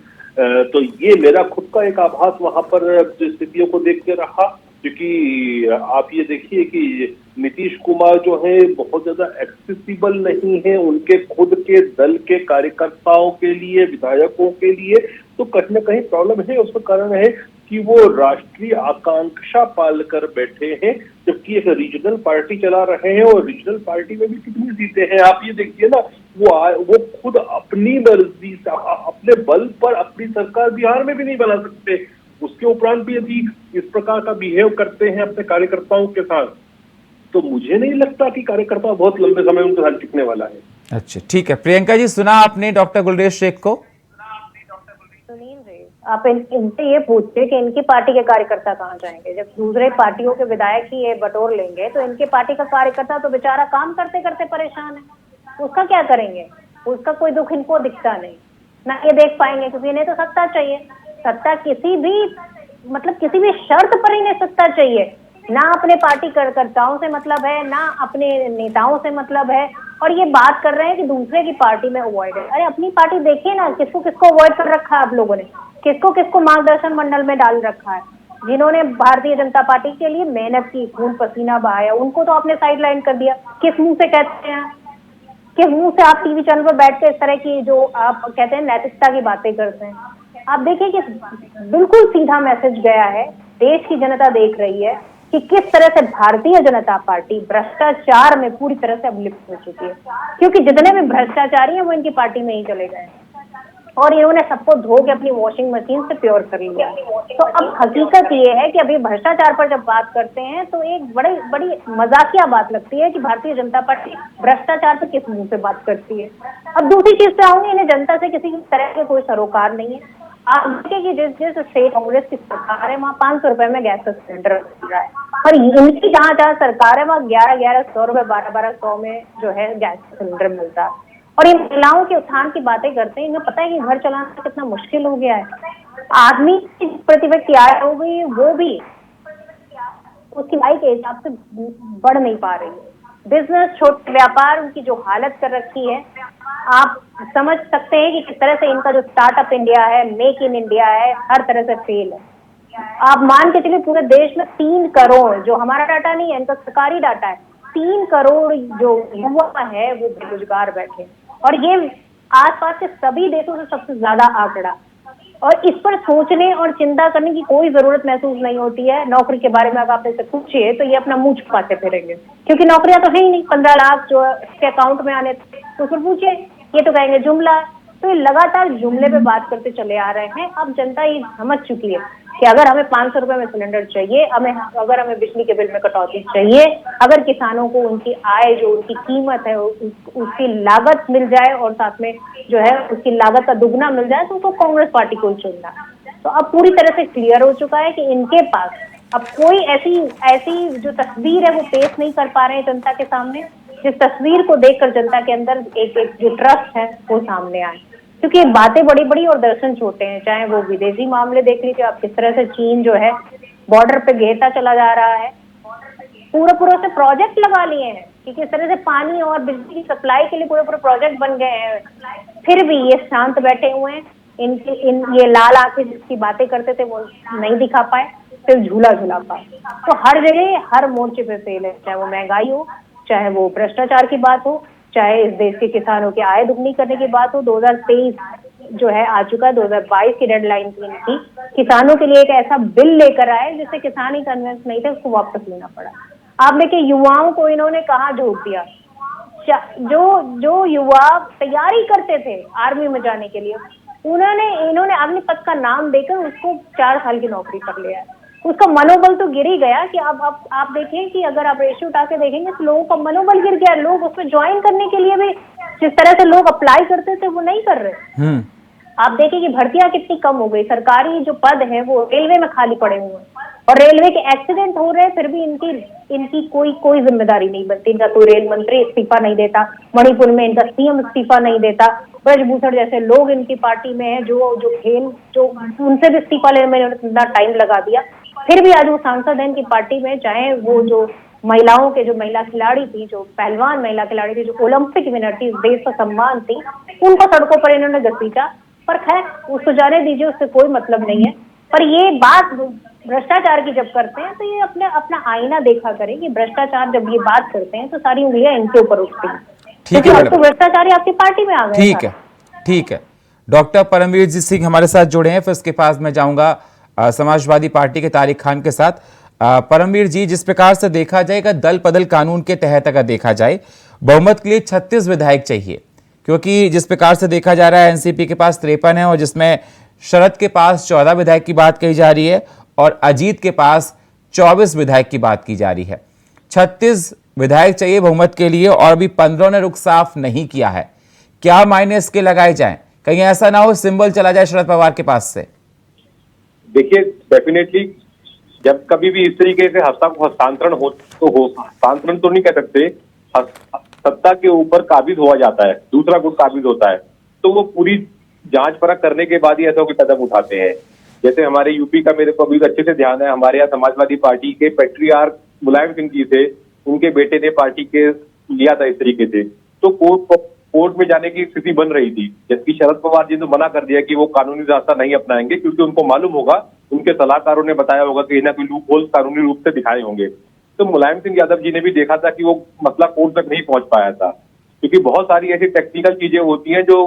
तो ये मेरा खुद का एक आभास वहां पर स्थितियों को देख के रहा। क्योंकि आप ये देखिए कि नीतीश कुमार जो है बहुत ज्यादा एक्सेसिबल नहीं है उनके खुद के दल के कार्यकर्ताओं के लिए, विधायकों के लिए। तो कहीं ना कहीं प्रॉब्लम है। उसका कारण है कि वो राष्ट्रीय आकांक्षा पाल कर बैठे हैं, जबकि एक रीजनल पार्टी चला रहे हैं और रीजनल पार्टी में भी कितनी सीटें हैं आप ये देखिए ना। वो खुद अपनी मर्जी से अपने बल पर अपनी सरकार बिहार में भी नहीं बना सकते, उसके उपरांत भी यदि इस प्रकार का बिहेव करते हैं अपने कार्यकर्ताओं के साथ, तो मुझे नहीं लगता कि कार्यकर्ता बहुत लंबे समय उनके साथ टिकने वाला है। अच्छा ठीक है, प्रियंका जी सुना आपने डॉक्टर गुलरेज शेख को? सुनील जी, आप इनसे ये पूछते कि इनकी पार्टी के कार्यकर्ता कहाँ जाएंगे। जब दूसरे पार्टियों के विधायक ही ये बटोर लेंगे तो इनके पार्टी का कार्यकर्ता तो बेचारा काम करते करते परेशान है, उसका क्या करेंगे? उसका कोई दुख इनको दिखता नहीं, ना ये देख पाएंगे, क्योंकि इन्हें तो सत्ता चाहिए। सत्ता किसी भी शर्त पर इन्हें सत्ता चाहिए। ना अपने पार्टी कार्यकर्ताओं से मतलब है, ना अपने नेताओं से मतलब है, और ये बात कर रहे हैं कि दूसरे की पार्टी में अवॉइड है। अरे अपनी पार्टी देखिए ना, किसको किसको अवॉइड कर रखा है आप लोगों ने, किसको किसको मार्गदर्शन मंडल में डाल रखा है। जिन्होंने भारतीय जनता पार्टी के लिए मेहनत की, खून पसीना बहाया, उनको तो आपने साइड लाइन कर दिया। किस मुंह से कहते हैं, किस मुंह से आप टीवी चैनल पर बैठ के इस तरह की जो आप कहते हैं नैतिकता की बातें करते हैं। आप देखिए कि बिल्कुल सीधा मैसेज गया है, देश की जनता देख रही है कि किस तरह से भारतीय जनता पार्टी भ्रष्टाचार में पूरी तरह से अब लिप्त हो चुकी है, क्योंकि जितने भी भ्रष्टाचारी हैं वो इनकी पार्टी में ही चले गए और इन्होंने सबको धो के अपनी वॉशिंग मशीन से प्योर कर लिया। तो अब हकीकत ये है कि अभी भ्रष्टाचार पर जब बात करते हैं तो एक बड़ी मजाकिया बात लगती है कि भारतीय जनता पार्टी भ्रष्टाचार पर किस मुंह से बात करती है। अब दूसरी चीज पे आऊंगी, इन्हें जनता से किसी तरह के कोई सरोकार नहीं है। आप देखिए कि जिस स्टेट कांग्रेस की सरकार है वहाँ 500 रुपए में गैस का सिलेंडर मिल रहा है, और इनकी जहाँ सरकार है वहाँ 1100 रुपए 1200 में जो है गैस का सिलेंडर मिलता है। और ये महिलाओं के उत्थान की बातें करते हैं, इन्हें पता है कि घर चलाना कितना मुश्किल हो गया है। आदमी की प्रति व्यक्ति आय हो गई, वो भी उसकी आय के हिसाब से बढ़ नहीं पा रही है। बिजनेस, छोटे व्यापार, उनकी जो हालत कर रखी है, आप समझ सकते हैं कि किस तरह से इनका जो स्टार्टअप इंडिया है, मेक इन इंडिया है, हर तरह से फेल है। आप मान के चलिए पूरे देश में 3 करोड़, जो हमारा डाटा नहीं है, इनका सरकारी डाटा है, 3 करोड़ जो युवा है वो बेरोजगार बैठे, और ये आसपास के सभी देशों से सबसे ज्यादा आंकड़ा। और इस पर सोचने और चिंता करने की कोई जरूरत महसूस नहीं होती है। नौकरी के बारे में अगर आप इससे पूछिए तो ये अपना मुंह छुपाते फिरेंगे, क्योंकि नौकरियां तो है ही नहीं। 15 लाख जो इसके अकाउंट में आने, तो फिर पूछिए ये तो कहेंगे जुमला। तो ये लगातार जुमले पे बात करते चले आ रहे हैं। अब जनता ये समझ चुकी है कि अगर हमें 500 रुपए में सिलेंडर चाहिए, अगर हमें बिजली के बिल में कटौती चाहिए, अगर किसानों को उनकी आय, जो उनकी कीमत है, उसकी लागत मिल जाए और साथ में जो है उसकी लागत का दुगना मिल जाए, तो उसको कांग्रेस पार्टी को चुनना। तो अब पूरी तरह से क्लियर हो चुका है कि इनके पास अब कोई ऐसी जो तस्वीर है वो पेश नहीं कर पा रहे हैं जनता के सामने, जिस तस्वीर को देखकर जनता के अंदर एक जो ट्रस्ट है वो सामने आए। क्योंकि बातें बड़ी बड़ी और दर्शन छोटे हैं। चाहे वो विदेशी मामले देख लीजिए आप, किस तरह से चीन जो है बॉर्डर पे घेरता चला जा रहा है, पूरे से प्रोजेक्ट लगा लिए हैं कि किस तरह से पानी और बिजली की सप्लाई के लिए पूरे प्रोजेक्ट बन गए हैं, फिर भी ये शांत बैठे हुए हैं। ये लाल आंखें जिसकी बातें करते थे वो नहीं दिखा पाए, सिर्फ झूला पाए। तो हर जगह हर मोर्चे पे फेल है, चाहे वो महंगाई हो, चाहे वो भ्रष्टाचार की बात हो, चाहे इस देश के किसानों की आय दुगनी करने की बात हो। 2023 जो है आ चुका है, 2022 की डेडलाइन थी इनकी। किसानों के लिए एक ऐसा बिल लेकर आए जिससे किसान ही कन्विंस नहीं थे, उसको वापस लेना पड़ा। आप देखिए युवाओं को इन्होंने कहाँ झोंक दिया। जो युवा तैयारी करते थे आर्मी में जाने के लिए, इन्होंने अग्निपथ का नाम देकर उसको 4 साल की नौकरी कर लिया है। उसका मनोबल तो गिर ही गया कि अब आप देखिए कि अगर आप रेशियो उठा के देखेंगे तो लोगों का मनोबल गिर गया। लोग उसमें ज्वाइन करने के लिए भी जिस तरह से लोग अप्लाई करते थे वो नहीं कर रहे। आप देखिए कि भर्तियां कितनी कम हो गई। सरकारी जो पद है वो रेलवे में खाली पड़े हुए हैं और रेलवे के एक्सीडेंट हो रहे हैं, फिर भी इनकी कोई जिम्मेदारी नहीं बनती। इनका कोई रेल मंत्री इस्तीफा नहीं देता, मणिपुर में इनका सीएम इस्तीफा नहीं देता, ब्रजभूषण जैसे लोग इनकी पार्टी में है जो उनसे भी इस्तीफा लेने में इतना टाइम लगा दिया, फिर भी आज वो सांसद है इनकी पार्टी में। चाहे वो जो महिलाओं के जो महिला खिलाड़ी थी, जो पहलवान महिला खिलाड़ी थी, जो ओलंपिक विनर थी, देश का सम्मान थी, उनको सड़कों पर इन्होंने घसीटा। पर खैर उसको जाने दीजिए, उससे कोई मतलब नहीं है। पर ये बात भ्रष्टाचार की जब करते हैं तो ये अपना आईना देखा करें कि भ्रष्टाचार जब ये बात करते हैं तो सारी उंगलियां इनके ऊपर उठती हैं। ठीक है, तो भ्रष्टाचारी आपकी पार्टी में आ गए। ठीक है। डॉक्टर परमवीर जी सिंह हमारे साथ जुड़े हैं, फिर उसके पास मैं जाऊंगा समाजवादी पार्टी के तारिक खान के साथ। परमवीर जी, जिस प्रकार से देखा जाएगा दल बदल कानून के तहत अगर देखा जाए बहुमत के लिए 36 विधायक चाहिए, क्योंकि जिस प्रकार से देखा जा रहा है एनसीपी के पास 53 है और जिसमें शरद के पास 14 विधायक की बात कही जा रही है और अजीत के पास 24 विधायक की बात की जा रही है। 36 विधायक चाहिए बहुमत के लिए और अभी 15 ने रुख साफ नहीं किया है। क्या मायने इसके लगाए जाएं? कहीं ऐसा ना हो सिंबल चला जाए शरद पवार के पास से। देखिए, डेफिनेटली जब कभी भी इस तरीके से हस्तांतरण हो हस्तांतरण तो नहीं कह सकते, सत्ता के ऊपर काबिज हुआ जाता है, दूसरा गुट काबिज होता है, तो वो पूरी जांच परख करने के बाद ही ऐसा कोई कदम उठाते हैं। जैसे हमारे यूपी का मेरे को अभी अच्छे से ध्यान है, हमारे यहाँ समाजवादी पार्टी के पैट्रियार्क मुलायम सिंह जी थे, उनके बेटे ने पार्टी के लिया था इस तरीके से, तो कोर्ट में जाने की स्थिति बन रही थी, जबकि शरद पवार जी ने मना कर दिया कि वो कानूनी रास्ता नहीं अपनाएंगे, क्योंकि उनको मालूम होगा, उनके सलाहकारों ने बताया होगा कि ना कोई लूप होल कानूनी रूप से दिखाए होंगे। तो मुलायम सिंह यादव जी ने भी देखा था कि वो मसला कोर्ट तक नहीं पहुंच पाया था, क्योंकि बहुत सारी ऐसी टेक्निकल चीजें होती हैं जो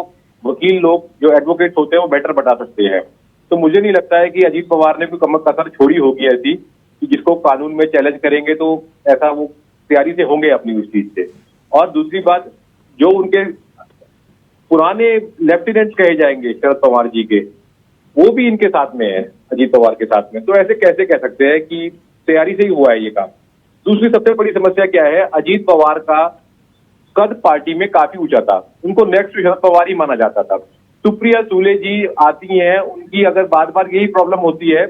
वकील लोग, जो एडवोकेट होते हैं, वो बेटर बता सकते हैं। तो मुझे नहीं लगता है कि अजीत पवार ने कोई कसर छोड़ी होगी ऐसी कि जिसको कानून में चैलेंज करेंगे तो ऐसा वो तैयारी से होंगे अपनी उस चीज से। और दूसरी बात, जो उनके पुराने लेफ्टिनेंट कहे जाएंगे शरद पवार जी के, वो भी इनके साथ में है, अजीत पवार के साथ में, तो ऐसे कैसे कह सकते हैं कि तैयारी से ही हुआ है ये काम। दूसरी सबसे बड़ी समस्या क्या है, अजीत पवार का कद पार्टी में काफी ऊंचा था, उनको नेक्स्ट शरद पवार ही माना जाता था। सुप्रिया सुले जी आती हैं, उनकी अगर बार बार यही प्रॉब्लम होती है,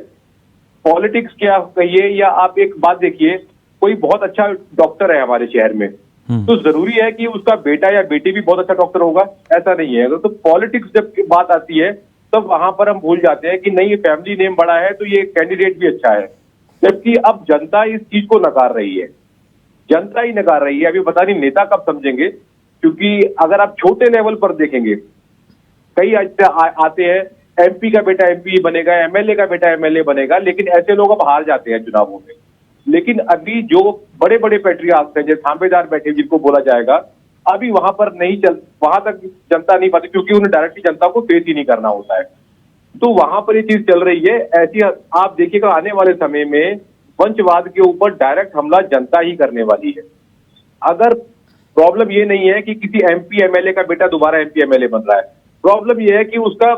पॉलिटिक्स क्या कहिए, या आप एक बात देखिए, कोई बहुत अच्छा डॉक्टर है हमारे शहर में, तो जरूरी है कि उसका बेटा या बेटी भी बहुत अच्छा डॉक्टर होगा? ऐसा नहीं है। तो पॉलिटिक्स जब बात आती है तब वहां पर हम भूल जाते हैं कि नहीं, ये फैमिली नेम बड़ा है तो ये कैंडिडेट भी अच्छा है, जबकि अब जनता इस चीज को नकार रही है, जनता ही नकार रही है। अभी पता नहीं नेता कब समझेंगे, क्योंकि अगर आप छोटे लेवल पर देखेंगे, कई आते हैं, एमपी का बेटा एमपी बनेगा, एमएलए का बेटा एमएलए बनेगा, लेकिन ऐसे लोग अब हार जाते हैं चुनावों में। लेकिन अभी जो बड़े बड़े पैट्रियार्क्स हैं, जैसे थांबेदार बैठे जिनको बोला जाएगा, अभी वहां पर नहीं वहां तक जनता नहीं पाती, क्योंकि उन्हें डायरेक्टली जनता को फेस ही नहीं करना होता है। तो वहां पर ये चीज चल रही है। ऐसी आप देखिएगा आने वाले समय में वंशवाद के ऊपर डायरेक्ट हमला जनता ही करने वाली है। अगर प्रॉब्लम ये नहीं है कि किसी एमपी एमएलए का बेटा दोबारा एमपी एमएलए बन रहा है, प्रॉब्लम ये है कि उसका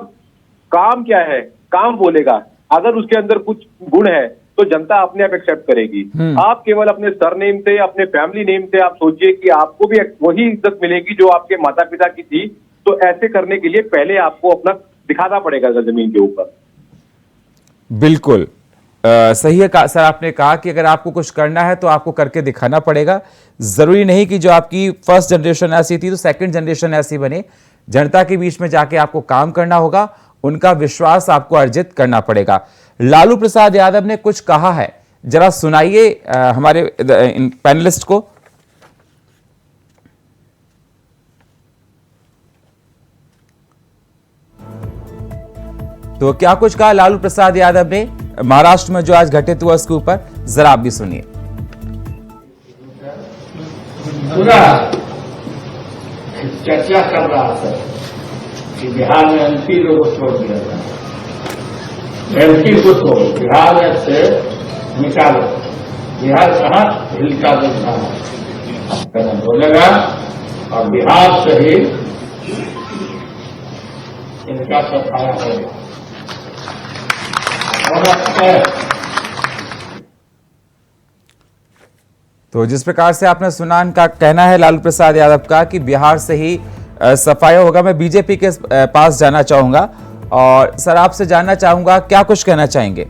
काम क्या है, काम बोलेगा। अगर उसके अंदर कुछ गुण है तो जनता अपने आप एक्सेप्ट करेगी। आप केवल अपने सरनेम से, अपने फैमिली नेम से आप सोचिए कि आपको भी वही इज्जत मिलेगी जो आपके माता पिता की थी। तो ऐसे करने के लिए पहले आपको अपना दिखाना पड़ेगा जमीन के ऊपर। बिल्कुल सही है सर, आपने कहा कि अगर आपको कुछ करना है तो आपको करके दिखाना पड़ेगा। जरूरी नहीं कि जो आपकी फर्स्ट जनरेशन ऐसी थी तो सेकंड जनरेशन ऐसी बने। जनता के बीच में जाके आपको काम करना होगा, उनका विश्वास आपको अर्जित करना पड़ेगा। लालू प्रसाद यादव ने कुछ कहा है, जरा सुनाइए हमारे पैनलिस्ट को। तो क्या कुछ कहा लालू प्रसाद यादव ने महाराष्ट्र में जो आज घटित हुआ उसके ऊपर, जरा आप भी सुनिए। चर्चा कर रहा था कि बिहार में एमपी लोगों को छोड़ दिया था, एमपी को छोड़ बिहार में से निकालो, बिहार कहाँ हिलका देता है बोलेगा, और बिहार से ही इनका सफाया होगा। तो जिस प्रकार से आपने सुना, इनका कहना है लालू प्रसाद यादव का कि बिहार से ही सफाया होगा। मैं बीजेपी के पास जाना चाहूंगा और सर आपसे जानना चाहूंगा क्या कुछ कहना चाहेंगे।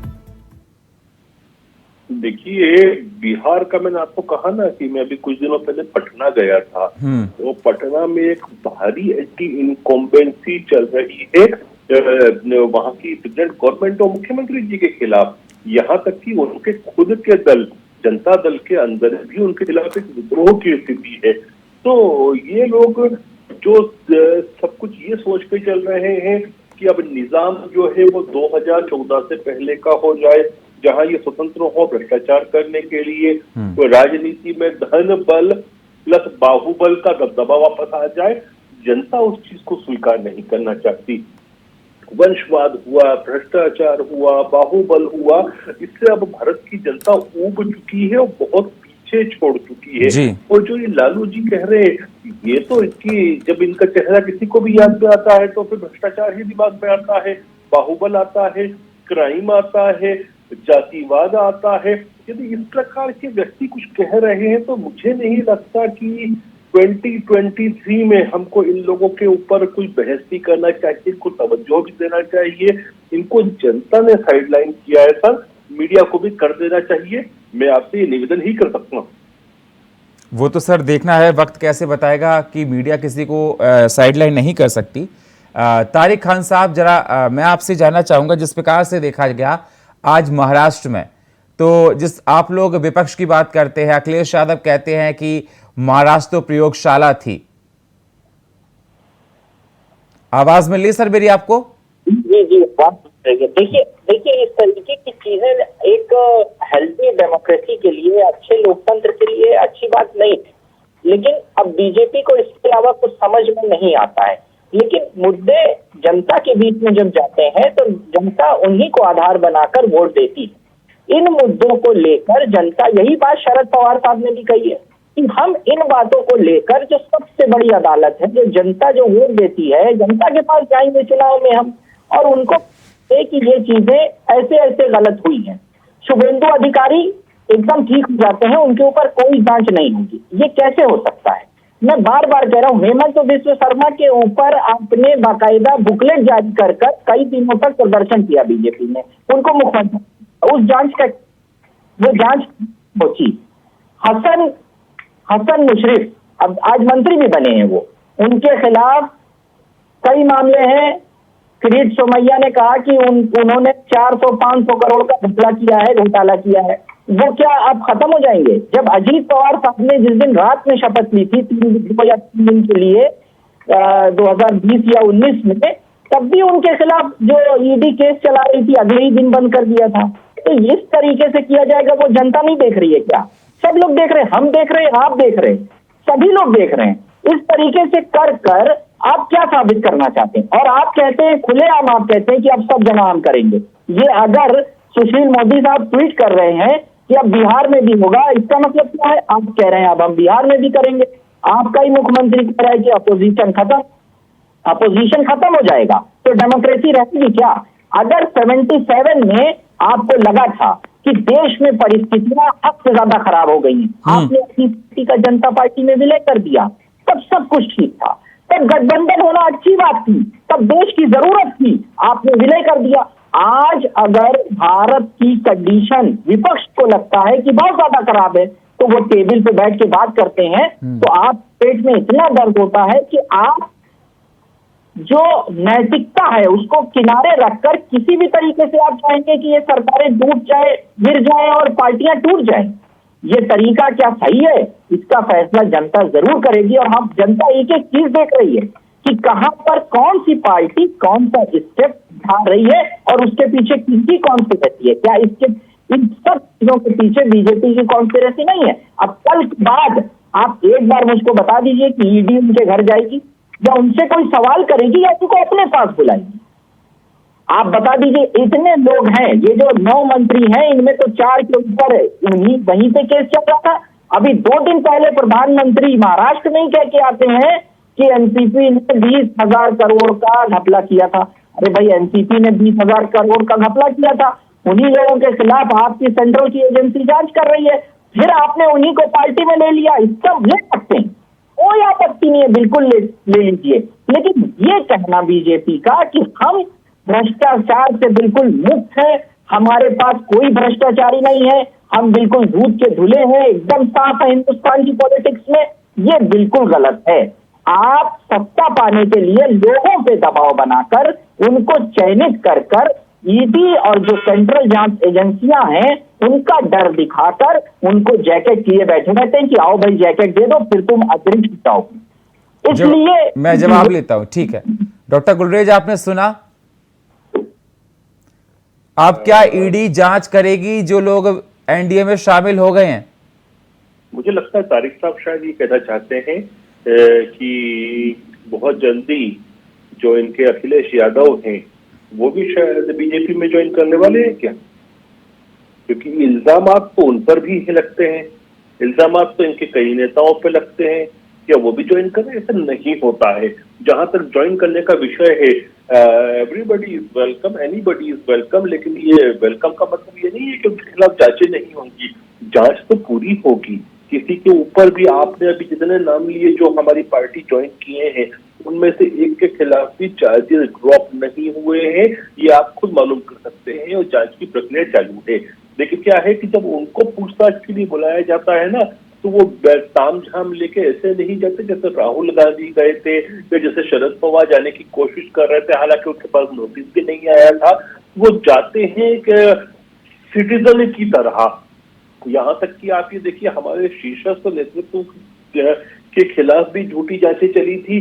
देखिए, बिहार का मैंने आपको कहा ना कि मैं अभी कुछ दिनों पहले पटना गया था, तो पटना में एक भारी एंटी इनकम्बेंसी चल रही है वहां की प्रेसिडेंट गवर्नमेंट और मुख्यमंत्री जी के खिलाफ। यहाँ तक कि उनके खुद के दल, जनता दल के अंदर भी उनके खिलाफ एक विद्रोह की स्थिति है। तो ये लोग जो सब कुछ ये सोच के चल रहे हैं कि अब निजाम जो है वो 2014 से पहले का हो जाए, जहां ये स्वतंत्र हो भ्रष्टाचार करने के लिए, तो राजनीति में धन बल प्लस बाहुबल का दबदबा वापस आ जाए। जनता उस चीज को स्वीकार नहीं करना चाहती। वंशवाद हुआ, भ्रष्टाचार हुआ, बाहुबल हुआ, इससे अब भारत की जनता ऊब चुकी है और बहुत पीछे छोड़ चुकी है। और जो ये लालू जी कह रहे हैं, ये तो इनकी, जब इनका चेहरा किसी को भी याद में आता है तो फिर भ्रष्टाचार ही दिमाग में आता है, बाहुबल आता है, क्राइम आता है, जातिवाद आता है। यदि इस प्रकार के व्यक्ति कुछ कह रहे हैं तो मुझे नहीं लगता कि 2023 में हमको इन लोगों के ऊपर कोई बहस भी करना चाहिए, इनको तवज्जो भी देना चाहिए। इनको जनता ने साइडलाइन किया है सर, मीडिया को भी कर देना चाहिए। मैं आपसे ये निवेदन ही कर सकता हूँ। वो तो सर देखना है, वक्त कैसे बताएगा कि मीडिया किसी को साइडलाइन नहीं कर सकती। तारिक खान साहब, जरा मैं आपसे जानना चाहूंगा, जिस प्रकार से देखा गया आज महाराष्ट्र में, तो जिस आप लोग विपक्ष की बात करते हैं, अखिलेश यादव कहते हैं कि महाराष्ट्र तो प्रयोगशाला थी। आवाज मिल रही सर मेरी आपको? जी जी, बात देखिए इस तरीके की चीजें एक हेल्दी डेमोक्रेसी के लिए, अच्छे लोकतंत्र के लिए अच्छी बात नहीं है, लेकिन अब बीजेपी को इसके अलावा कुछ समझ में नहीं आता है। लेकिन मुद्दे जनता के बीच में जब जाते हैं तो जनता उन्हीं को आधार बनाकर वोट देती है। इन मुद्दों को लेकर जनता, यही बात शरद पवार साहब ने भी कही है कि हम इन बातों को लेकर, जो सबसे बड़ी अदालत है, जो जनता जो वोट देती है, जनता के पास जाएंगे चुनाव में हम, और उनको कि ये चीजें ऐसे ऐसे गलत हुई हैं। शुभेंदु अधिकारी एकदम ठीक हो जाते हैं, उनके ऊपर कोई जांच नहीं होगी, ये कैसे हो सकता है? मैं बार बार कह रहा हूँ, हेमंत विश्व शर्मा के ऊपर आपने बाकायदा बुकलेट जारी कर कई दिनों तक प्रदर्शन किया बीजेपी ने, उनको मुख्यमंत्री, उस जांच का वो जांच पहुंची। हसन मुशर्रफ अब आज मंत्री भी बने हैं, वो उनके खिलाफ कई मामले हैं। किरीट सोमैया ने कहा कि उन्होंने 400-500 करोड़ का घोटाला किया है। वो क्या अब खत्म हो जाएंगे? जब अजीत पवार साहब ने जिस दिन रात में शपथ ली थी 3 दिन के लिए 2020 या 19 में, तब भी उनके खिलाफ जो ईडी केस चला रही थी अगले ही दिन बंद कर दिया था। तो इस तरीके से किया जाएगा, वो जनता नहीं देख रही है क्या? सब लोग देख रहे हैं, हम देख रहे हैं, आप देख रहे हैं, सभी लोग देख रहे हैं। इस तरीके से कर आप क्या साबित करना चाहते हैं? और आप कहते हैं खुलेआम, आप कहते हैं कि अब सब जगह हम करेंगे। ये अगर सुशील मोदी साहब ट्वीट कर रहे हैं कि अब बिहार में भी होगा, इसका मतलब क्या है? आप कह रहे हैं अब हम बिहार में भी करेंगे। आपका ही मुख्यमंत्री कह रहा है कि अपोजिशन खत्म हो जाएगा, तो डेमोक्रेसी रहेगी क्या? अगर 77 में आपको लगा था कि देश में परिस्थितियां हद से ज्यादा खराब हो गई हैं, आपने अपनी पार्टी का जनता पार्टी में विलय कर दिया, तब सब कुछ ठीक था, तब गठबंधन होना अच्छी बात थी, तब देश की जरूरत थी, आपने विलय कर दिया। आज अगर भारत की कंडीशन विपक्ष को लगता है कि बहुत ज्यादा खराब है, तो वो टेबल पे बैठ के बात करते हैं, तो आप पेट में इतना दर्द होता है कि आप जो नैतिकता है उसको किनारे रखकर किसी भी तरीके से आप चाहेंगे कि ये सरकारें डूब जाए, गिर जाए और पार्टियां टूट जाए। ये तरीका क्या सही है? इसका फैसला जनता जरूर करेगी। और हम जनता एक एक चीज देख रही है कि कहां पर कौन सी पार्टी कौन सा स्टेप उठा रही है और उसके पीछे किसकी कॉन्स्पिरेसी है। क्या इसके इन सब चीजों के पीछे बीजेपी की कॉन्स्पिरेसी नहीं है? अब कल के बाद आप एक बार मुझको बता दीजिए कि ईडी उनके घर जाएगी या उनसे कोई सवाल करेगी या उनको अपने पास बुलाएगी? आप बता दीजिए। इतने लोग हैं, ये जो 9 मंत्री हैं, इनमें तो 4 के ऊपर वहीं पे केस चल रहा था। अभी 2 दिन पहले प्रधानमंत्री महाराष्ट्र में ही कह के आते हैं कि एनसीपी ने 20,000 करोड़ का घपला किया था। अरे भाई, एनसीपी ने 20,000 करोड़ का घपला किया था, उन्हीं लोगों के खिलाफ आपकी सेंट्रल की एजेंसी जांच कर रही है, फिर आपने उन्हीं को पार्टी में ले लिया। इसका ले सकते हैं, कोई आपत्ति नहीं है, बिल्कुल ले लीजिए। लेकिन ये कहना बीजेपी का कि हम भ्रष्टाचार से बिल्कुल मुक्त है, हमारे पास कोई भ्रष्टाचारी नहीं है, हम बिल्कुल दूध के धुले हैं, एकदम साफ है हिंदुस्तान की पॉलिटिक्स में, ये बिल्कुल गलत है। आप सत्ता पाने के लिए लोगों पे दबाव बनाकर उनको चयनित कर ईडी और जो सेंट्रल जांच एजेंसियां हैं उनका डर दिखाकर उनको जैकेट लिए बैठे रहते हैं कि आओ भाई जैकेट दे दो, फिर तुम अतिरिक्त जाओ। इसलिए मैं जवाब लेता हूं, ठीक है। डॉक्टर गुलरेज, आपने सुना, अब क्या ईडी जांच करेगी जो लोग एनडीए में शामिल हो गए हैं? मुझे लगता है तारिक साहब शायद ये कहना चाहते हैं कि बहुत जल्दी जो इनके अखिलेश यादव हैं वो भी शायद बीजेपी में ज्वाइन करने वाले हैं क्या? क्योंकि इल्जामात तो उन पर भी लगते हैं, इल्जामात तो इनके कई नेताओं पे लगते हैं, क्या वो भी ज्वाइन करें? ऐसा नहीं होता है। जहां तक ज्वाइन करने का विषय है, everybody is welcome, anybody is welcome, लेकिन ये वेलकम का मतलब ये नहीं है कि उनके खिलाफ जांचें नहीं होंगी। जांच तो पूरी होगी। किसी के ऊपर भी, आपने अभी जितने नाम लिए जो हमारी पार्टी ज्वाइन किए हैं, उनमें से एक के खिलाफ भी चार्जेस ड्रॉप नहीं हुए हैं, ये आप खुद मालूम कर सकते हैं, और जांच की प्रक्रिया चालू है। लेकिन क्या है कि जब उनको पूछताछ के लिए बुलाया जाता है ना, तो वो ताम झाम लेके ऐसे नहीं जाते जैसे राहुल गांधी गए थे या जैसे शरद पवार जाने की कोशिश कर रहे थे, हालांकि उनके पास नोटिस भी नहीं आया था। वो जाते हैं कि सिटीजन की तरह। यहाँ तक कि आप ये देखिए, हमारे शीर्षस्थ नेतृत्व के खिलाफ भी झूठी जांचें चली थी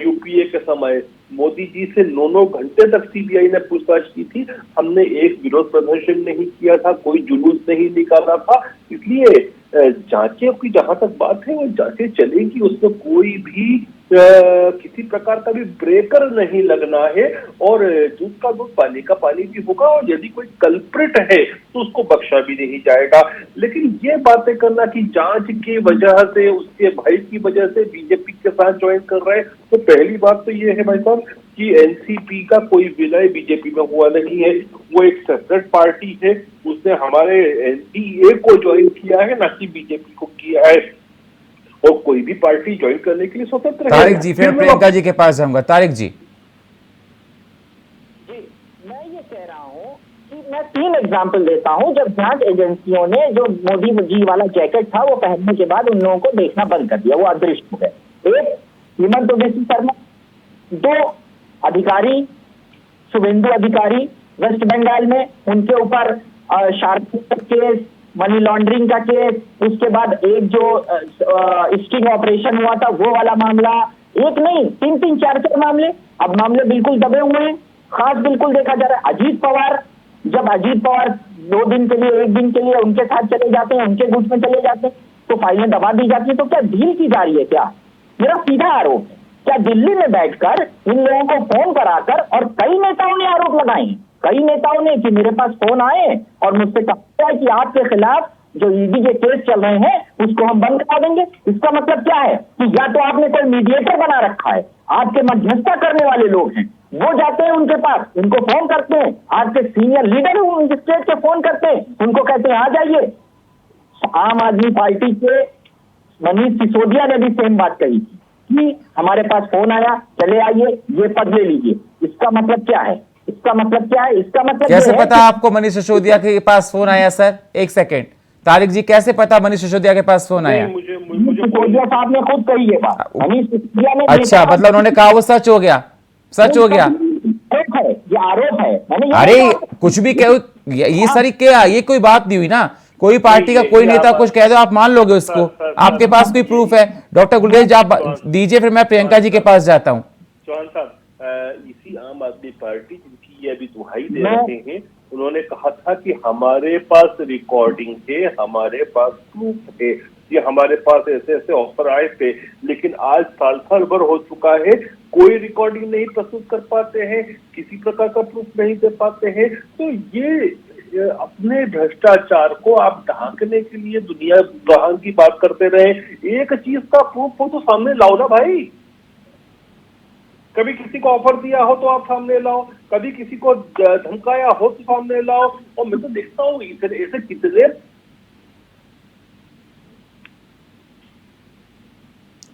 यूपीए के समय। मोदी जी से 9-9 घंटे तक सीबीआई ने पूछताछ की थी। हमने एक विरोध प्रदर्शन नहीं किया था, कोई जुलूस नहीं निकाला था। इसलिए जांचें की जहां तक बात है, वो जांचें चलेगी, उसमें कोई भी किसी प्रकार का भी ब्रेकर नहीं लगना है। और दूध का दूध, पानी का पानी भी होगा, और यदि कोई कल्प्रिट है तो उसको बख्शा भी नहीं जाएगा। लेकिन ये बातें करना कि जांच की वजह से, उसके भय की वजह से बीजेपी के साथ ज्वाइन कर रहे हैं, तो पहली बात तो ये है भाई साहब कि एनसीपी का कोई विलय बीजेपी में हुआ नहीं है। वो एक सेपरेट पार्टी है, उसने हमारे एनडीए को ज्वाइन किया है, ना कि बीजेपी को किया है। और कोई भी पार्टी ज्वाइन करने के लिए स्वतंत्र है। तारिक जी, फिर प्रियंका जी के पास जाऊंगा। तारिक जी, मैं ये कह रहा हूँ कि मैं 3 एग्जाम्पल देता हूँ जब जांच एजेंसियों ने जो मोदी जी वाला जैकेट था वो पहनने के बाद उन लोगों को देखना बंद कर दिया, वो अदृश्य हो गए। एक, हेमंत ओवैसी शर्मा। 2, अधिकारी शुभेंदु अधिकारी वेस्ट बंगाल में, उनके ऊपर शार्प केस, मनी लॉन्ड्रिंग का केस, उसके बाद एक जो स्टिंग ऑपरेशन हुआ था वो वाला मामला, एक नहीं 3-3, 4-4 मामले। अब मामले बिल्कुल दबे हुए हैं, खास बिल्कुल देखा जा रहा है। अजीत पवार, जब अजीत पवार 2 दिन के लिए, 1 दिन के लिए उनके साथ चले जाते हैं, उनके गुट में चले जाते हैं, तो फाइलें दबा दी जाती है। तो क्या ढील की जा रही है? क्या मेरा सीधा आरोप है, क्या दिल्ली में बैठकर इन लोगों को फोन कराकर, और कई नेताओं ने आरोप लगाए, कई नेताओं ने, कि मेरे पास फोन आए और मुझसे कहा है कि आपके खिलाफ जो ईडी के केस चल रहे हैं उसको हम बंद करा देंगे। इसका मतलब क्या है कि या तो आपने कोई मीडिएटर बना रखा है, आपके मध्यस्थता करने वाले लोग हैं, वो जाते हैं उनके पास, उनको फोन करते हैं, आपके सीनियर लीडर उनके स्टेट के फोन करते हैं, उनको कहते हैं आ जाइए। आम आदमी पार्टी के मनीष सिसोदिया ने भी सेम बात कही थी कि हमारे पास फोन आया, चले आइए, ये पद ले लीजिए। इसका मतलब क्या है? इसका मतलब क्या है? इसका मतलब कैसे पता आपको मनीष सिसोदिया के पास फोन आया? सर एक सेकंड, तारिक जी, कैसे पता मनीष सिसोदिया के पास फोन आया? सिसोदिया साहब ने खुद कही है बात। मनीष सिसोदिया ने, अच्छा, मतलब उन्होंने कहा वो सच हो गया, सच हो गया। ये आरोप है। अरे कुछ भी कहो, ये सारी क्या, ये कोई बात नहीं हुई ना। कोई पार्टी का कोई नेता कुछ कह दो, आप मान लोगे उसको? आपके पास कोई प्रूफ है? डॉक्टर गुलेरिया आप दीजिए, फिर मैं प्रियंका जी के पास जाता हूँ। चौहान साहब, इसी आम आदमी पार्टी जिनकी ये अभी दुहाई दे रहे हैं, उन्होंने कहा था कि हमारे पास रिकॉर्डिंग है, हमारे पास प्रूफ है, ये हमारे पास ऐसे ऐसे ऑफर आए थे। लेकिन आज साल भर हो चुका है, कोई रिकॉर्डिंग नहीं प्रस्तुत कर पाते हैं, किसी प्रकार का प्रूफ नहीं दे पाते हैं। तो ये अपने भ्रष्टाचार को आप ढांकने के लिए दुनिया जहां की बात करते रहे। एक चीज का प्रूफ हो तो सामने लाओ ना भाई। कभी किसी को ऑफर दिया हो तो आप सामने लाओ, कभी किसी को धमकाया हो तो सामने लाओ। और मैं तो देखता हूँ ऐसे कितने।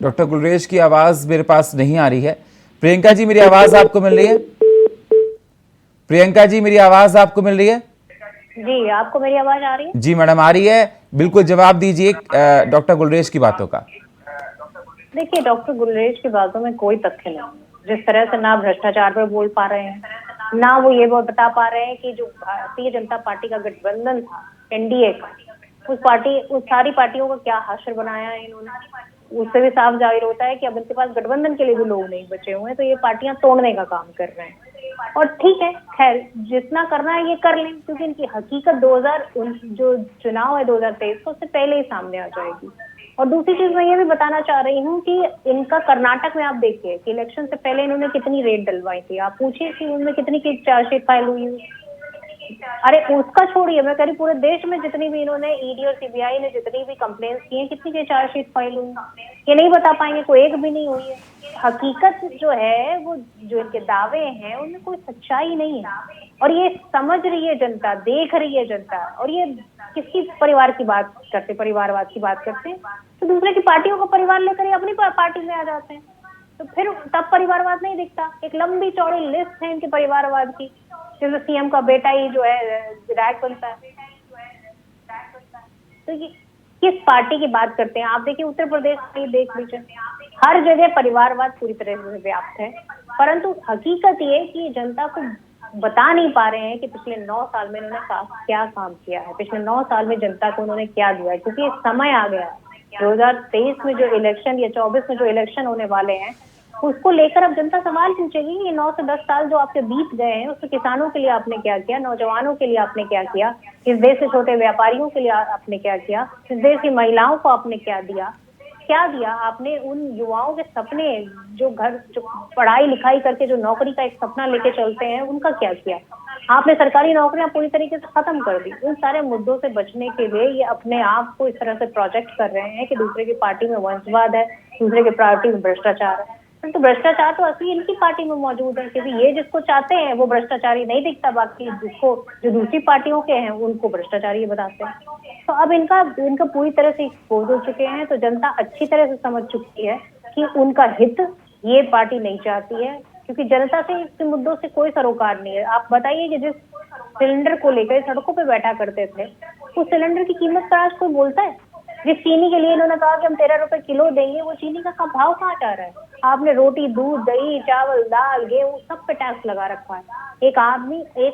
डॉक्टर गुलरेज की आवाज मेरे पास नहीं आ रही है। प्रियंका जी, मेरी आवाज आपको मिल रही है? प्रियंका जी, मेरी आवाज आपको मिल रही है? जी, आपको मेरी आवाज आ रही है? जी मैडम, आ रही है। बिल्कुल जवाब दीजिए डॉक्टर गुलरेज की बातों का। देखिए, डॉक्टर गुलरेज की बातों में कोई तथ्य नहीं। जिस तरह से ना भ्रष्टाचार पर बोल पा रहे हैं, ना वो ये बता पा रहे हैं कि जो भारतीय जनता पार्टी का गठबंधन था, एनडीए का, उस सारी पार्टियों का क्या हाशिर बनाया है इन्होंने। उससे भी साफ जाहिर होता है कि अब इनके पास गठबंधन के लिए भी लोग नहीं बचे हुए हैं, तो ये पार्टियां तोड़ने का काम कर रहे हैं। और ठीक है, खैर जितना करना है ये कर लें, क्योंकि इनकी हकीकत 2019 जो चुनाव है 2023 का, उससे पहले ही सामने आ जाएगी। और दूसरी चीज मैं ये भी बताना चाह रही हूँ कि इनका कर्नाटक में आप देखिए कि इलेक्शन से पहले इन्होंने कितनी रेड डलवाई थी। आप पूछिए कि उनमें कितनी की चार्जशीट फाइल हुई है। अरे उसका छोड़िए, मैं कह रही पूरे देश में जितनी भी इन्होंने ईडी और सीबीआई ने जितनी भी कंप्लेंट्स की हैं, कितनी की चार्जशीट फाइल हुई, ये नहीं बता पाएंगे, कोई एक भी नहीं हुई है। हकीकत जो है, वो जो इनके दावे हैं उनमें कोई सच्चाई नहीं है, और ये समझ रही है जनता, देख रही है जनता। और ये किसकी परिवार की बात करते, परिवारवाद की बात करते हैं, तो दूसरे की पार्टियों का परिवार लेकर ही अपनी पार्टी में आ जाते हैं, तो फिर तब परिवारवाद नहीं दिखता। एक लंबी चौड़ी लिस्ट है इनके परिवारवाद की, जैसे सीएम का बेटा ही जो है विधायक बनता है। तो ये किस पार्टी की बात करते हैं? आप देखिए उत्तर प्रदेश में देख लीजिए, हर जगह परिवारवाद पूरी तरह से व्याप्त है, परंतु हकीकत ये कि जनता को बता नहीं पा रहे हैं कि पिछले 9 साल में इन्होंने क्या काम किया है, पिछले 9 साल में जनता को उन्होंने क्या दिया है। क्योंकि समय आ गया है, 2023 में जो इलेक्शन या 24 में जो इलेक्शन होने वाले हैं, उसको लेकर अब जनता सवाल पूछेगी कि 9 से 10 साल जो आपके बीत गए हैं, उसमें किसानों के लिए आपने क्या किया, नौजवानों के लिए आपने क्या किया, इस देश के छोटे व्यापारियों के लिए आपने क्या किया, इस देश की महिलाओं को आपने क्या दिया आपने उन युवाओं के सपने, जो पढ़ाई लिखाई करके जो नौकरी का एक सपना लेके चलते हैं, उनका क्या किया। आपने सरकारी नौकरियां पूरी तरीके से खत्म कर दी। उन सारे मुद्दों से बचने के लिए ये अपने आप को इस तरह से प्रोजेक्ट कर रहे हैं कि दूसरे की पार्टी में वंशवाद है, दूसरे की पार्टी में भ्रष्टाचार है। तो भ्रष्टाचार तो असली इनकी पार्टी में मौजूद है, क्योंकि ये जिसको चाहते हैं वो भ्रष्टाचारी नहीं दिखता, बाकी जिसको जो दूसरी पार्टियों के हैं उनको भ्रष्टाचारी बताते हैं। तो अब इनका पूरी तरह से एक्सपोज हो चुके हैं, तो जनता अच्छी तरह से समझ चुकी है कि उनका हित ये पार्टी नहीं चाहती है, क्योंकि जनता से इस मुद्दों से कोई सरोकार नहीं है। आप बताइए कि जिस सिलेंडर को लेकर सड़कों पे बैठा करते थे, उस सिलेंडर की कीमत पर आज कोई बोलता है? जिस चीनी के लिए इन्होंने कहा कि हम 13 रुपए किलो देंगे, वो चीनी का भाव कहाँ जा रहा है? आपने रोटी, दूध, दही, चावल, दाल, गेहूं सब पे टैक्स लगा रखा है। एक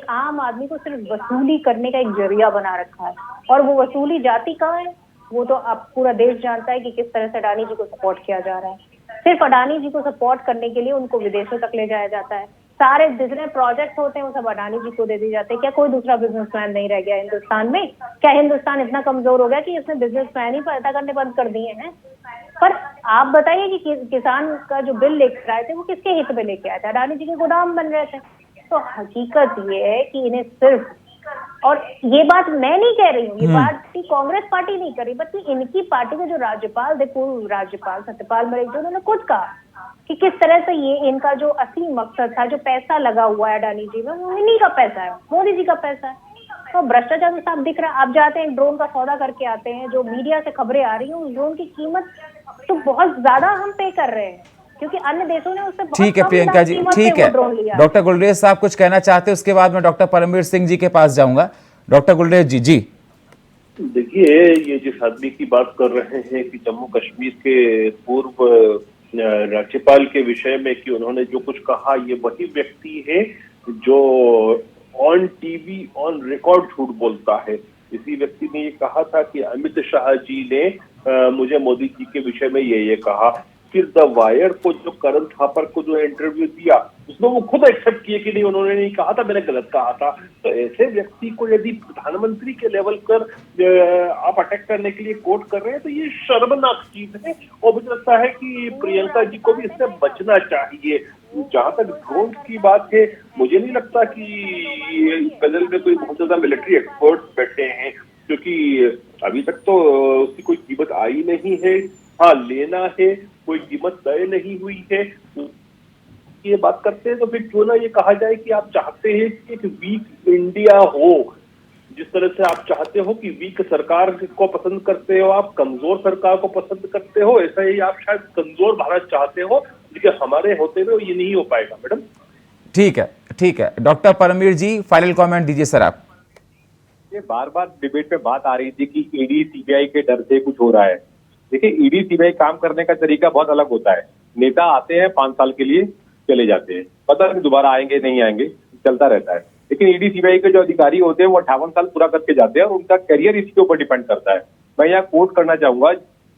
आम आदमी को सिर्फ वसूली करने का एक जरिया बना रखा है, और वो वसूली जाती कहाँ है? वो तो अब पूरा देश जानता है कि किस तरह से अडानी जी को सपोर्ट किया जा रहा है। सिर्फ अडानी जी को सपोर्ट करने के लिए उनको विदेशों तक ले जाया जाता है। सारे जितने प्रोजेक्ट होते हैं वो सब अडानी जी को दे दिए जाते हैं। क्या कोई दूसरा बिजनेसमैन नहीं रह गया हिंदुस्तान में? क्या हिंदुस्तान इतना कमजोर हो गया कि इसने बिजनेसमैन ही पैदा करने बंद कर दिए हैं? पर आप बताइए कि किसान का जो बिल लेकर आए थे वो किसके हित में लेके आए थे? अडानी जी के गोदाम बन रहे थे। तो हकीकत ये है कि इन्हें सिर्फ, और ये बात मैं नहीं कह रही हूँ, ये बात कांग्रेस पार्टी नहीं कर रही, बल्कि इनकी पार्टी के जो राज्यपाल थे, पूर्व राज्यपाल सत्यपाल मलिक जी, उन्होंने खुद कहा कि किस तरह से ये इनका जो असली मकसद था, जो पैसा लगा हुआ है अडानी जी में, वो इन्हीं का पैसा है, मोदी जी का पैसा है। तो भ्रष्टाचार तो साफ दिख रहा है। आप जाते हैं ड्रोन का सौदा करके आते हैं, जो मीडिया से खबरें आ रही हैं, उस ड्रोन की कीमत तो बहुत ज्यादा हम पे कर रहे हैं, क्योंकि अन्य देशों ने उससे बहुत ठीक है कम प्रियंका जी, कीमत पे ठीक वो है। ड्रोन लिया। डॉक्टर गुलरेज साहब कुछ कहना चाहते हैं, उसके बाद मैं डॉक्टर परमवीर सिंह जी के पास जाऊंगा। डॉक्टर गुलरेज जी। देखिए, ये जिस आदमी की बात कर रहे हैं कि जम्मू कश्मीर के पूर्व राज्यपाल के विषय में कि उन्होंने जो कुछ कहा, ये वही व्यक्ति है जो ऑन टीवी ऑन रिकॉर्ड झूठ बोलता है। इसी व्यक्ति ने ये कहा था कि अमित शाह जी ने मुझे मोदी जी के विषय में ये कहा। फिर द वायर को जो करण थापर को जो इंटरव्यू दिया, उसमें वो खुद एक्सेप्ट किए कि नहीं, उन्होंने नहीं कहा था, मैंने गलत कहा था। तो ऐसे व्यक्ति को यदि प्रधानमंत्री के लेवल पर आप अटैक करने के लिए कोट कर रहे हैं, तो ये शर्मनाक चीज है। और मुझे लगता है कि प्रियंका जी को भी इससे बचना चाहिए। जहां तक ड्रोन की बात है, मुझे नहीं लगता कि इस पैनल में कोई बहुत ज्यादा मिलिट्री एक्सपर्ट बैठे हैं, क्योंकि अभी तक तो उसकी कोई कीमत आई नहीं है। हाँ, लेना है, कोई कीमत तय नहीं हुई है। ये बात करते हैं तो फिर क्यों ना ये कहा जाए कि आप चाहते हैं कि एक वीक इंडिया हो। जिस तरह से आप चाहते हो कि वीक सरकार को पसंद करते हो, आप कमजोर सरकार को पसंद करते हो, ऐसा ही आप शायद कमजोर भारत चाहते हो, लेकिन हमारे होते हुए ये नहीं हो पाएगा। मैडम ठीक है। डॉक्टर परमवीर जी, फाइनल कमेंट दीजिए सर आप। ये बार बार डिबेट में बात आ रही थी कि ईडी सीबीआई के डर से कुछ हो रहा है। देखिए, ईडी सीबीआई काम करने का तरीका बहुत अलग होता है। नेता आते हैं, 5 साल के लिए चले जाते हैं, पता नहीं दोबारा आएंगे नहीं आएंगे, चलता रहता है। लेकिन ईडी सीबीआई के जो अधिकारी होते हैं वो 58 साल पूरा करके जाते हैं, और उनका करियर इसके ऊपर डिपेंड करता है। मैं यहाँ कोट करना चाहूंगा,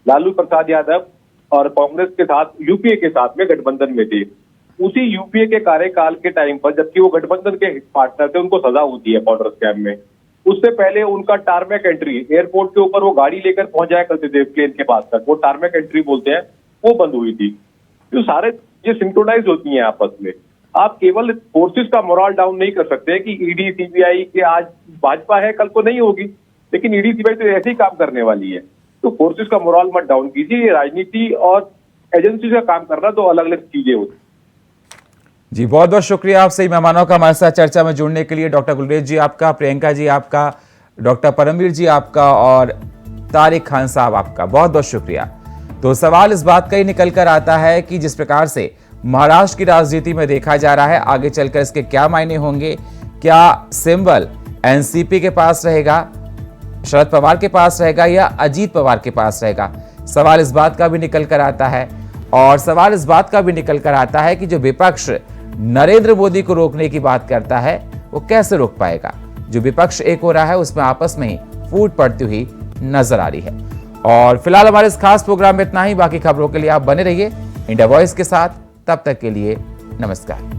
लालू प्रसाद यादव और कांग्रेस के साथ, यूपीए के साथ में गठबंधन में थे। उसी यूपीए के कार्यकाल के टाइम पर, जबकि वो गठबंधन के पार्टनर थे, उनको सजा होती है बॉर्डर स्कैम में। उससे पहले उनका टारमैक एंट्री, एयरपोर्ट के ऊपर वो गाड़ी लेकर पहुंच जाया करते थे प्लेन के पास तक, वो टारमैक एंट्री बोलते हैं, वो बंद हुई थी। जो सारे ये सिंक्रोनाइज होती हैं आपस में। आप केवल फोर्सेस का मोरल डाउन नहीं कर सकते कि ईडी सीबीआई के आज भाजपा है कल को नहीं होगी, लेकिन ईडी सीबीआई तो ऐसे ही काम करने वाली है। तो फोर्सेस का मोरल मत डाउन कीजिए। ये राजनीति और एजेंसी का काम करना तो अलग अलग चीजें होती। जी बहुत बहुत शुक्रिया आप सही मेहमानों का हमारे साथ चर्चा में जुड़ने के लिए। डॉक्टर गुलरेज जी आपका, प्रियंका जी आपका, डॉक्टर परमवीर जी आपका और तारिक खान साहब आपका बहुत बहुत शुक्रिया। तो सवाल इस बात का ही निकल कर आता है कि जिस प्रकार से महाराष्ट्र की राजनीति में देखा जा रहा है, आगे चलकर इसके क्या मायने होंगे, क्या सिंबल एनसीपी के पास रहेगा, शरद पवार के पास रहेगा या अजीत पवार के पास रहेगा। सवाल इस बात का भी निकल कर आता है और सवाल इस बात का भी निकल कर आता है कि जो विपक्ष नरेंद्र मोदी को रोकने की बात करता है वो कैसे रोक पाएगा। जो विपक्ष एक हो रहा है उसमें आपस में ही फूट पड़ती हुई नजर आ रही है। और फिलहाल हमारे इस खास प्रोग्राम में इतना ही। बाकी खबरों के लिए आप बने रहिए इंडिया वॉइस के साथ। तब तक के लिए नमस्कार।